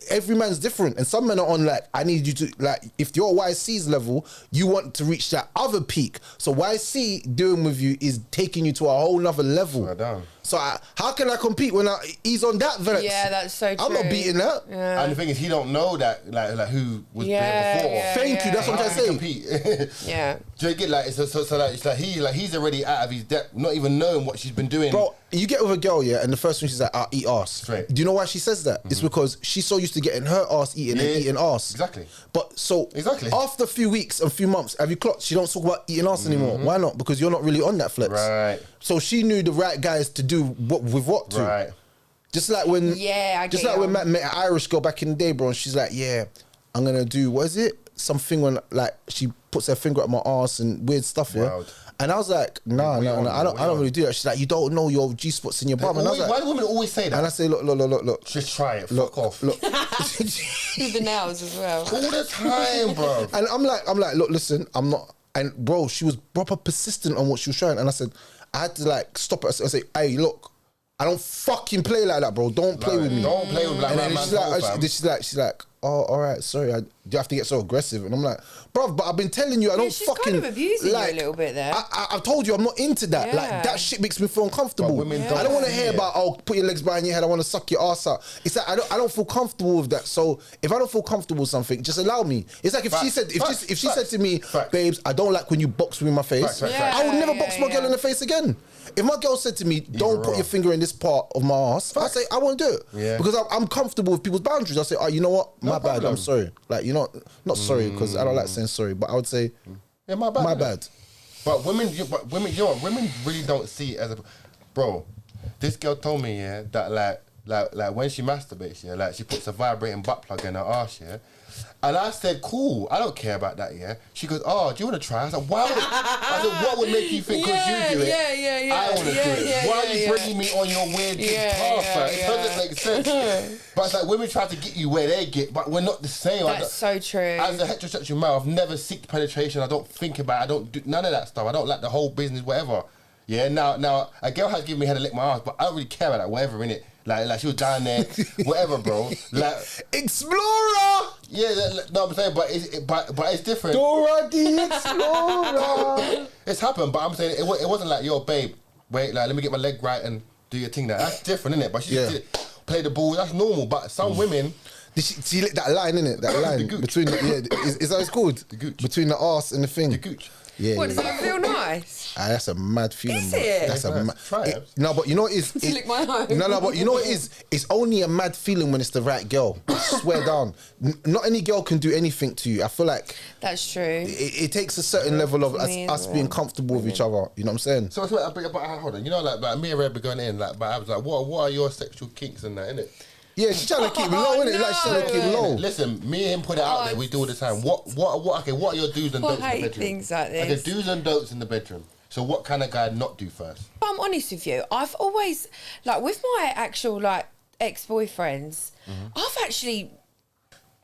Every man's different, and some men are on like, I need you to like, if you're YC's level, you want to reach that other peak. So YC doing with you is taking you to a whole nother level. Swear down. So how can I compete when he's on that Vex? Yeah, that's so true. I'm not beating that. Yeah. And the thing is, he don't know that like who was Yeah, there before. yeah. Thank you. That's what I'm How trying to can he say. compete? Yeah. Do you get like so like it's like he's already out of his depth, not even knowing what she's been doing. Bro, you get with a girl, yeah, and the first thing she's like, I'll eat ass. Straight. Do you know why she says that? It's because she's so used to getting her ass eaten and Yeah, eating ass. exactly. But so Exactly. after a few weeks and few months, have you clocked? She don't talk about eating ass anymore. Why not? Because you're not really on that flex. Right. So she knew the right guys to do what to. Right. Just like when I just get like you. when Matt met an Irish girl back in the day, bro, and she's like, yeah, I'm gonna do what is it? Something when like she puts her finger up my ass and weird stuff, yeah. Wild. And I was like, nah, I don't really do that. She's like, you don't know your G spots in your bum. And I was Why like, do women always say that? and I say, look. Just try it. Look, Fuck off. Look. With the nails as well. All the time, bro. And I'm like, look, listen, I'm not. And bro, she was proper persistent on what she was trying. And I said, I had to like stop her and say, hey, look, I don't fucking play like that, bro. Don't play with me. Don't play with like And my then man. she's like, oh, all right, sorry. Do you have to get so aggressive? And I'm like, bro, but I've been telling you, I don't she's fucking kind of abusing like, you a little bit there. I've told you, I'm not into that. Yeah. Like that shit makes me feel uncomfortable. But women I don't want to don't hear see about put your legs behind your head. I want to suck your ass out. It's like I don't feel comfortable with that. So if I don't feel comfortable with something, just allow me. It's like if she said if she said to me, babes, I don't like when you box me in my face. Facts. I would never box my girl in the face again. If my girl said to me, don't put your finger in this part of my ass, I say, I won't do it. Yeah. Because I'm comfortable with people's boundaries. I say, oh, you know what? My bad. problem. I'm sorry. Like, you know, not sorry because I don't like saying sorry, but I would say, Yeah, my bad. my innit? bad. But women, you know what? Women really don't see it as a... Bro, this girl told me, yeah, that like, like when she masturbates, yeah, like she puts a vibrating butt plug in her arse, yeah. And I said, cool, I don't care about that, yeah. She goes, oh, do you want to try? I said, why would I said, what would make you think because you do it? Yeah. I want to do it. Why are you bringing me on your weird path? It doesn't make sense. But it's like women try to get you where they get, but we're not the same. That's so true. As a heterosexual male, I've never seeked penetration. I don't think about it. I don't do none of that stuff. I don't like the whole business, whatever. Yeah, now a girl has given me head to lick my ass, but I don't really care about that, whatever, innit? Like she was down there, whatever, bro. Like Explorer. Yeah, no, I'm saying, but it's different. Dora the Explorer. It's happened, but I'm saying it wasn't like, yo, babe, wait, like let me get my leg right and do your thing. That's different, innit? But she just did play the ball. That's normal. But some women. She lit that line, innit? That line between is that it's called? The gooch. Between the arse and the thing. The gooch. Yeah. What, does that feel nice? That's a mad feeling. Is bro. it? That's a mad. Try it. No, but you know what it is? Lick my home. No, but you know what it is? It's only a mad feeling when it's the right girl. I swear down. Not any girl can do anything to you. I feel like that's true. it takes a certain level of us being comfortable with each other. You know what I'm saying? So hold on. You know, like me and Red be going in, like, but I was like, what are your sexual kinks and that, innit? Yeah, she's trying to keep it low, innit? No. Like she's trying to keep it low. Listen, me and him put it out there. We do all the time. What are your do's and don'ts in the hate bedroom? things like this. Okay, do's and don'ts in the bedroom. So what kind of guy not do first? If I'm honest with you, I've always, like, with my actual, like, ex-boyfriends, I've actually,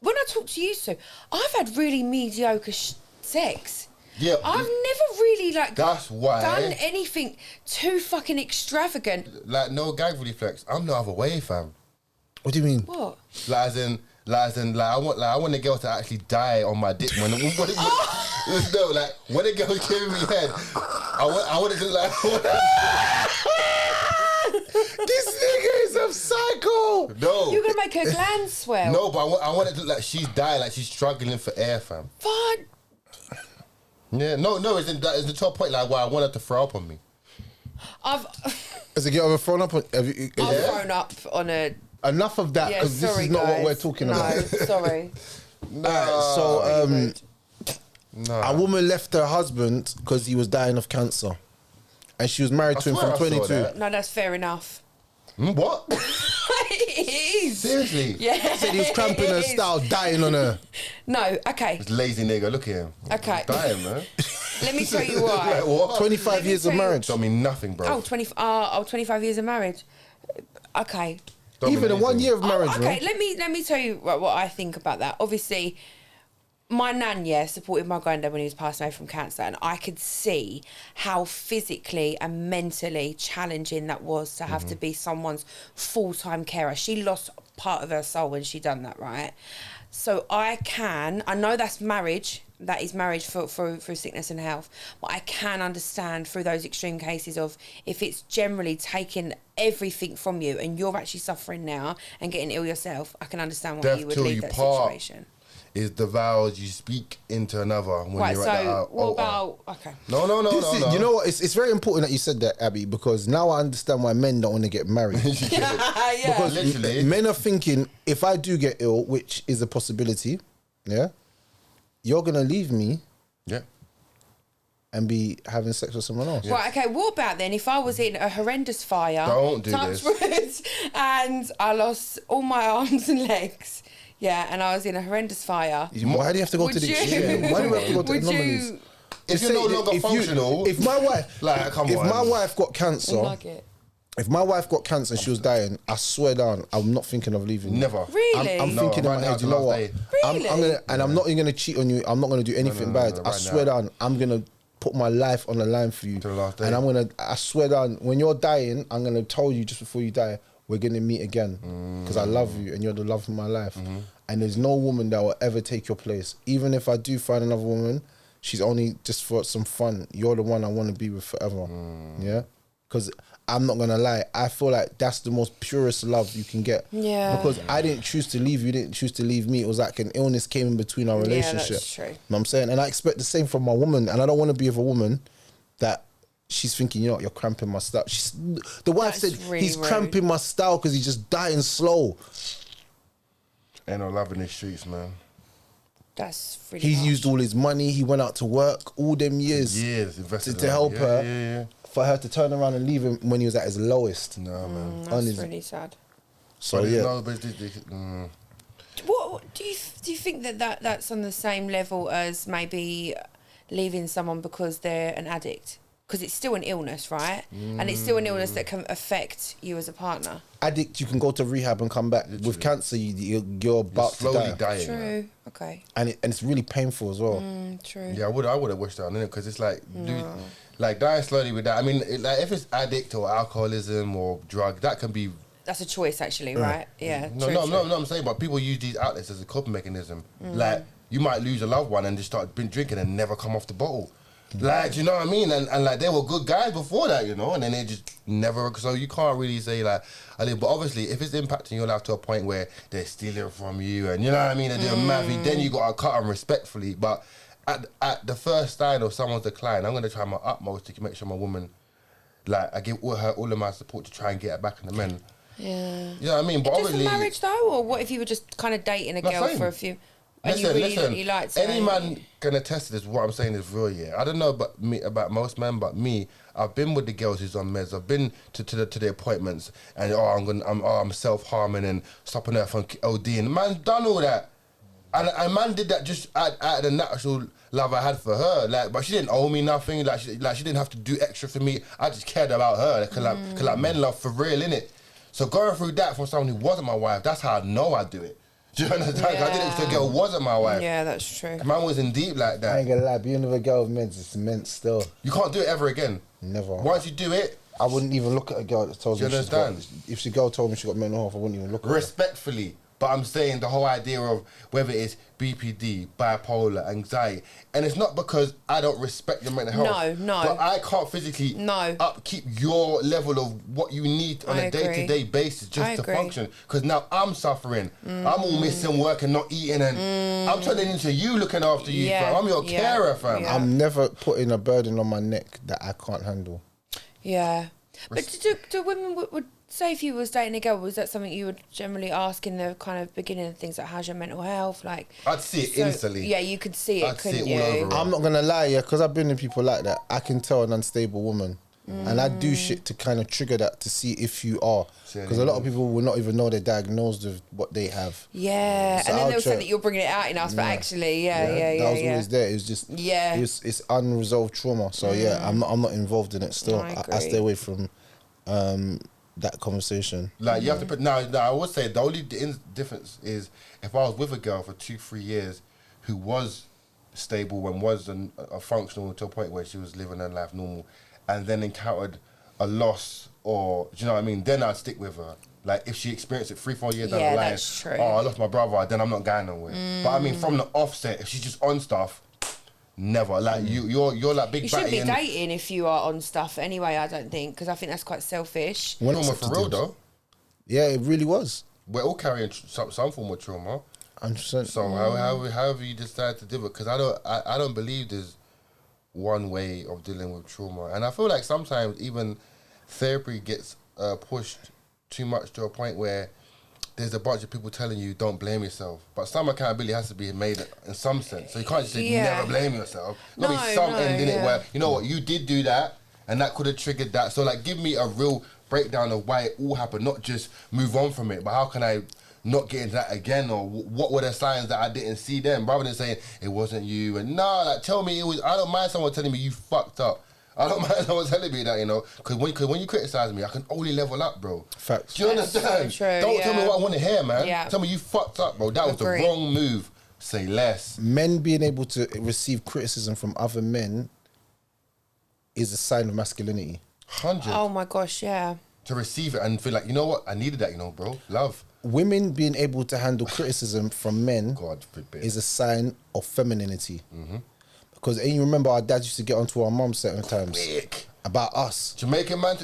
when I talk to you, so I've had really mediocre sex. Yeah, I've never really, like, that's why done anything too fucking extravagant. Like, no gag reflex. I'm the other way, fam. What do you mean? What? Like as in, I want the girl to actually die on my dick when no, like when a girl's giving me head, I want it to like. This nigga is a psycho. No, You're gonna make her glands swell. no, but I want it to like she's dying, like she's struggling for air, fam. Fine. Yeah, no, it's the top point like why I want her to throw up on me. Has a girl ever thrown up on? I've thrown up on a. Enough of that, because this is not what we're talking about. No, sorry. Alright, so a woman left her husband because he was dying of cancer, and she was married to him from 22. No, that's fair enough. What? It is. Seriously? Yeah. Said he was cramping her style, dying on her. No, okay. This lazy nigga, look at him. Okay. He's dying, man. Let me tell you why. Like, what? 25 years of marriage. Don't mean nothing, bro. 25 years of marriage. Okay. Even in 1 year of marriage, okay, bro. let me tell you what I think about that. Obviously, my nan, supported my granddad when he was passing away from cancer, and I could see how physically and mentally challenging that was to have to be someone's full-time carer. She lost part of her soul when she done that, right? So I know that's marriage. That is marriage for sickness and health. But I can understand through those extreme cases of if it's generally taking everything from you and you're actually suffering now and getting ill yourself, I can understand why you would leave that situation. Is the vows you speak into another when you're at that. What about... Okay. No. You know what? It's very important that you said that, Abby, because now I understand why men don't want to get married. Yeah. Because literally, men are thinking, if I do get ill, which is a possibility, you're going to leave me and be having sex with someone else. Right, okay, what about then if I was in a horrendous fire... Don't do this. And I lost all my arms and legs... Yeah, and I was in a horrendous fire. Why do you have to go to the extreme? Why do we have to go to the anomalies? If you're no longer functional, if my wife, my wife got cancer, if my wife got cancer and she was dying, I swear down, I'm not thinking of leaving. Never. Really? I'm thinking in my head, you know what? Really? I'm not even gonna cheat on you. I'm not gonna do anything bad. I swear down, I'm gonna put my life on the line for you. To the last day. And I swear down, when you're dying, I'm gonna tell you just before you die, we're gonna meet again because I love you and you're the love of my life. And there's no woman that will ever take your place. Even if I do find another woman, she's only just for some fun. You're the one I want to be with forever. Yeah? Because I'm not going to lie, I feel like that's the most purest love you can get. Yeah. Because I didn't choose to leave you, didn't choose to leave me. It was like an illness came in between our relationship. Yeah, that's true. You know what I'm saying? And I expect the same from my woman. And I don't want to be with a woman that she's thinking, you know what, you're cramping my style. The wife said, really he's rude. cramping my style because he's just dying slow. Ain't no love in the streets, man. That's really He harsh. used all his money. He went out to work all them years invested to help her. For her to turn around and leave him when he was at his lowest. No, man. That's really sad. So But yeah, no, but What do you think that's on the same level as maybe leaving someone because they're an addict? Because it's still an illness, right? And it's still an illness that can affect you as a partner. addict, you can go to rehab and come back. With cancer, you're about to slowly die. dying. True. Okay. And it's really painful as well. True. Yeah, I would have wished that on it because it's like, dude, like dying slowly with that. I mean, like if it's addict or alcoholism or drug, that can be. That's a choice, actually, right? Yeah. No, true, no, true. no, I'm saying, but people use these outlets as a coping mechanism. Like you might lose a loved one and just start drinking and never come off the bottle. Like, do you know what I mean? And like they were good guys before that, you know, and then they just never. So you can't really say like, but obviously if it's impacting your life to a point where they're stealing from you and you know what I mean, they're doing mafia, then you gotta cut them respectfully. But at the first sign of someone's decline, I'm gonna try my utmost to make sure my woman, like I give all of my support to try and get her back in the men. Yeah. You know what I mean? But Just obviously, for marriage though, or what if you were just kind of dating a girl same. for a few? And Listen, you liked her, any and- man can attest to this. What I'm saying is real, yeah. I don't know about most men, but me, I've been with the girls who's on meds. I've been to the appointments, and I'm self harming and stopping her from ODing. Man's done all that, and man did that just out of the natural love I had for her. Like, but she didn't owe me nothing. Like she didn't have to do extra for me. I just cared about her. Cause men love for real, innit? So going through that from someone who wasn't my wife, that's how I know I do it. Do you understand? I did it because the girl wasn't my wife. Yeah, that's true. Man was in deep like I that. ain't gonna lie, being with a girl with meds is immense still. You can't do it ever again. Never. Once you do it, I wouldn't even look at a girl that told Do me you she's got. understand? If the girl told me she got mental health, I wouldn't even look at her. respectfully. But I'm saying the whole idea of whether it's BPD, bipolar, anxiety, and it's not because I don't respect your mental health. No. But I can't physically upkeep your level of what you need on I a day-to-day basis just to agree. function. Because now I'm suffering. I'm all missing work and not eating, and I'm turning into you looking after you, fam. I'm your carer, fam. Yeah. I'm never putting a burden on my neck that I can't handle. Yeah. But do women would say if you was dating a girl, was that something you would generally ask in the kind of beginning of things like how's your mental health? Like I'd see it instantly. Yeah, you could see it, I'd see couldn't it all you? over. I'm not gonna lie, yeah, because I've been with people like that. I can tell an unstable woman, and I do shit to kind of trigger that to see if you are. Because a lot of people will not even know they're diagnosed with what they have. Yeah, So and then I'll they'll say check. that you're bringing it out in us, but actually, yeah. That was always there. It was just it's unresolved trauma. So yeah, I'm not involved in it still. I I agree. stay away from that conversation. Like you have to put now. I would say the only difference is if I was with a girl for 2-3 years who was stable and was a functional to a point where she was living her life normal, and then encountered a loss or do you know what I mean? Then I'd stick with her. Like if she experienced it 3-4 years down the line, that's true. oh I lost my brother, then I'm not going nowhere. But I mean from the offset, if she's just on stuff, never. Like you're like big. You shouldn't be batty and- dating if you are on stuff anyway. I don't think because I think that's quite selfish. When Trauma for real though. Yeah, it really was. We're all carrying some form of trauma. 100%. So however you decide to do it, because I don't believe there's one way of dealing with trauma, and I feel like sometimes even therapy gets pushed too much to a point where there's a bunch of people telling you don't blame yourself, but some accountability has to be made in some sense. So you can't just say never blame yourself. There'll be some end in it where you know what you did do that, and that could have triggered that. So like, give me a real breakdown of why it all happened, not just move on from it, but how can I not get into that again, or what were the signs that I didn't see then, rather than saying it wasn't you. And like tell me it was. I don't mind someone telling me you fucked up. I don't mind someone telling me that, you know, because when you criticize me, I can only level up, bro. Facts. Do you understand? So true, Don't tell me what I want to hear, man. Yeah. Tell me you fucked up, bro. That was the Agree. wrong move. Say less. Men being able to receive criticism from other men is a sign of masculinity. 100. Oh my gosh, yeah. To receive it and feel like, you know what, I needed that, you know, bro. Love. Women being able to handle criticism from men God forbid. is a sign of femininity. Because and you remember our dads used to get onto our mum certain times Wick. about us. Jamaican man.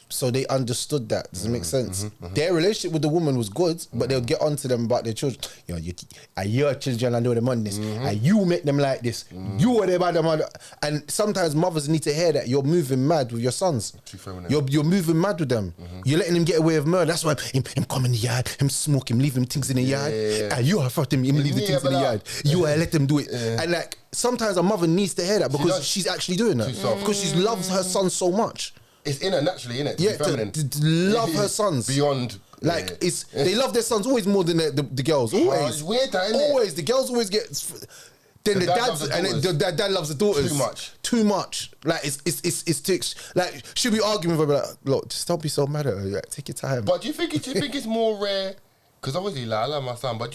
So they understood that. Does it make sense? Their relationship with the woman was good, but they'll get onto them about their children. You know, your children are doing them on this. And you make them like this. You are the bad mother. And sometimes mothers need to hear that you're moving mad with your sons. Too feminine. You're moving mad with them. You're letting him get away with murder. That's why him come in the yard, him smoke, him leave him things in the yard. And you are for him leave the things in the yard. You are let them do it. And like sometimes a mother needs to hear that because she's actually doing that. Because she loves her son so much. It's in her naturally, innit? Yeah, To be feminine. to love her sons. Beyond Like they love their sons always more than the girls. Always. It's weird, that, isn't it? Always. The girls always get. Then the dads and then the dad loves the daughters. Too much. Like it's too. Like she'll be arguing with her, like, look, just don't be so mad at her. Like, take your time. But do you think it's more rare? Because obviously, like, I love my son, but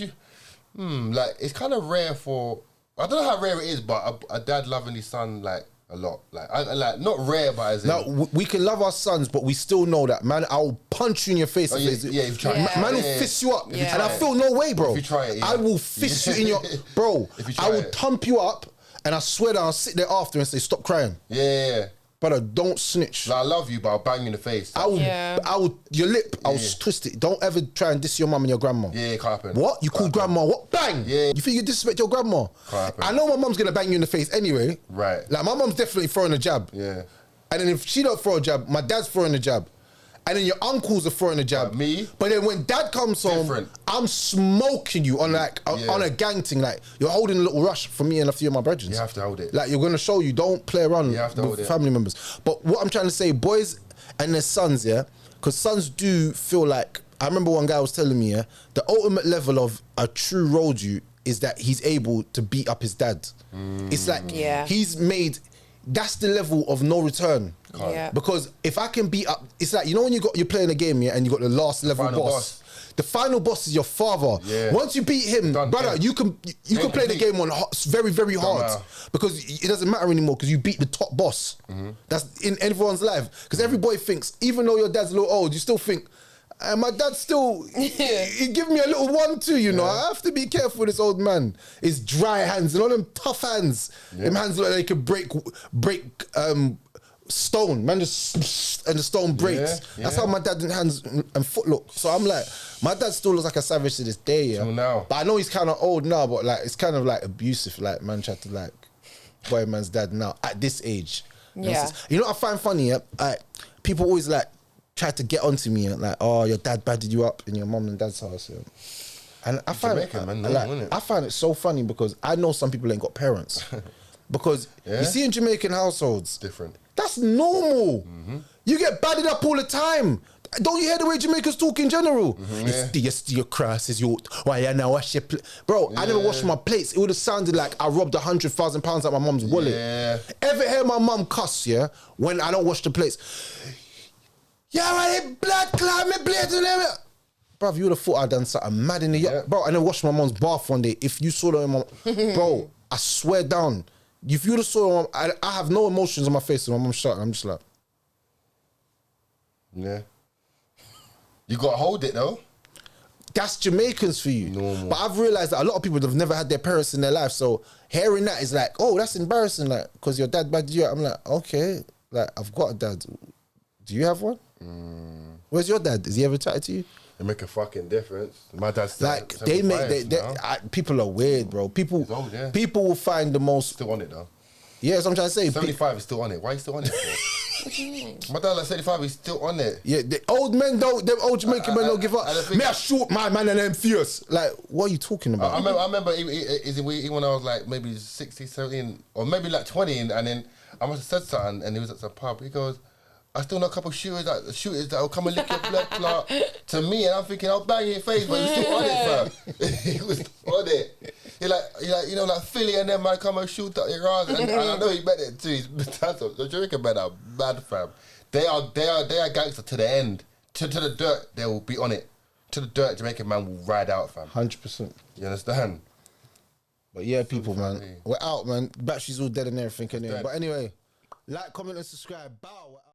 like it's kind of rare for. I don't know how rare it is, but a dad loving his son like a lot. Like, like not rare, but as in. Now we can love our sons, but we still know that, man. I'll punch you in your face. Yeah, if you try. Man will fist you up, and I feel no way, bro. If you try it, I will fist you in your, bro. I will thump you up, and I swear that I'll sit there after and say, stop crying. Yeah. Brother, don't snitch. Like, I love you, but I'll bang you in the face. I will, your lip, I'll twist it. Don't ever try and diss your mum and your grandma. Yeah, can't happen. What? You call grandma what? Bang! Yeah. You think you disrespect your grandma? Can't happen. I know my mum's gonna bang you in the face anyway. Right. Like, my mum's definitely throwing a jab. Yeah. And then if she don't throw a jab, my dad's throwing a jab. And then your uncles are throwing a jab. Me? But then when dad comes home, I'm smoking you on on a gang thing. Like, you're holding a little rush for me and a few of my brethren. You have to hold it. Like, you're gonna show you, don't play around with family members. But what I'm trying to say, boys and their sons, yeah, because sons do feel like, I remember one guy was telling me, yeah, the ultimate level of a true road you is that he's able to beat up his dad. It's like he's made, that's the level of no return. Because if I can beat up, it's like, you know when you're playing a game, yeah, and you got the last level boss. The final boss is your father. Yeah. Once you beat him, brother, you can play the game on very, very hard. Because it doesn't matter anymore because you beat the top boss. That's in everyone's life. Because every boy thinks, even though your dad's a little old, you still think, my dad still, he give me a little 1-2, you know. I have to be careful with this old man. His dry hands and all them tough hands. Them hands look like they could break stone. Man just, and the stone breaks. That's how my dad's hands and foot look. So I'm like, my dad still looks like a savage to this day, yeah. Till now. But I know he's kind of old now, but like, it's kind of like abusive, like, man tried to like, boy man's dad now, at this age. Yeah. You know what I find funny, yeah? People always like, try to get onto me, like, oh, your dad badded you up in your mum and dad's house. Yeah. And I find I find it so funny because I know some people ain't got parents. Because you see in Jamaican households, different. That's normal. You get badded up all the time. Don't you hear the way Jamaicans talk in general? It's your cross, is your, why you now wash your plate? Bro, I never washed my plates. It would have sounded like I robbed £100,000 out of my mum's wallet. Ever hear my mum cuss, yeah, when I don't wash the plates? Yeah, right, blood clot me blades and everything. Bro, you would have thought I'd done something mad in the yard. Bro, I never washed my mum's bath one day. If you saw that, bro, I swear down. If you would have saw her, I have no emotions on my face and my mum shut. I'm just like, yeah. You got to hold it though. That's Jamaicans for you. Normal. But I've realised that a lot of people have never had their parents in their life. So hearing that is like, oh, that's embarrassing. Like, because your dad bagged you up. I'm like, okay, like, I've got a dad. Do you have one? Where's your dad? Is he ever chatted to you? They make a fucking difference. My dad's like, they make, people are weird, bro. People will find the most. Still on it though. Yeah, that's what I'm trying to say. 75 is still on it. Why are you still on it for? What do you mean? My dad like 75, he's still on it. Yeah, the old men don't, them old Jamaican men don't give up. Me, I shoot my man and them fierce. Like, what are you talking about? I remember when I was like maybe 16, 17, or maybe like 20, and then I must have said something, and he was at some pub. He goes, I still know a couple of shooters that will come and lick your blood clot to me, and I'm thinking I'll bang your face, but he was still on it, fam. He was on it. He like you know, like Philly and them man come and shoot up your ass, and I know he meant it too. The Jamaican men are mad, fam. They are gangster to the end, to the dirt. They will be on it. To the dirt, Jamaican man will ride out, fam. 100%. You understand? But yeah, people, man, we're out, man. Batteries all dead and everything. Anyway. But anyway, like, comment, and subscribe. Bow.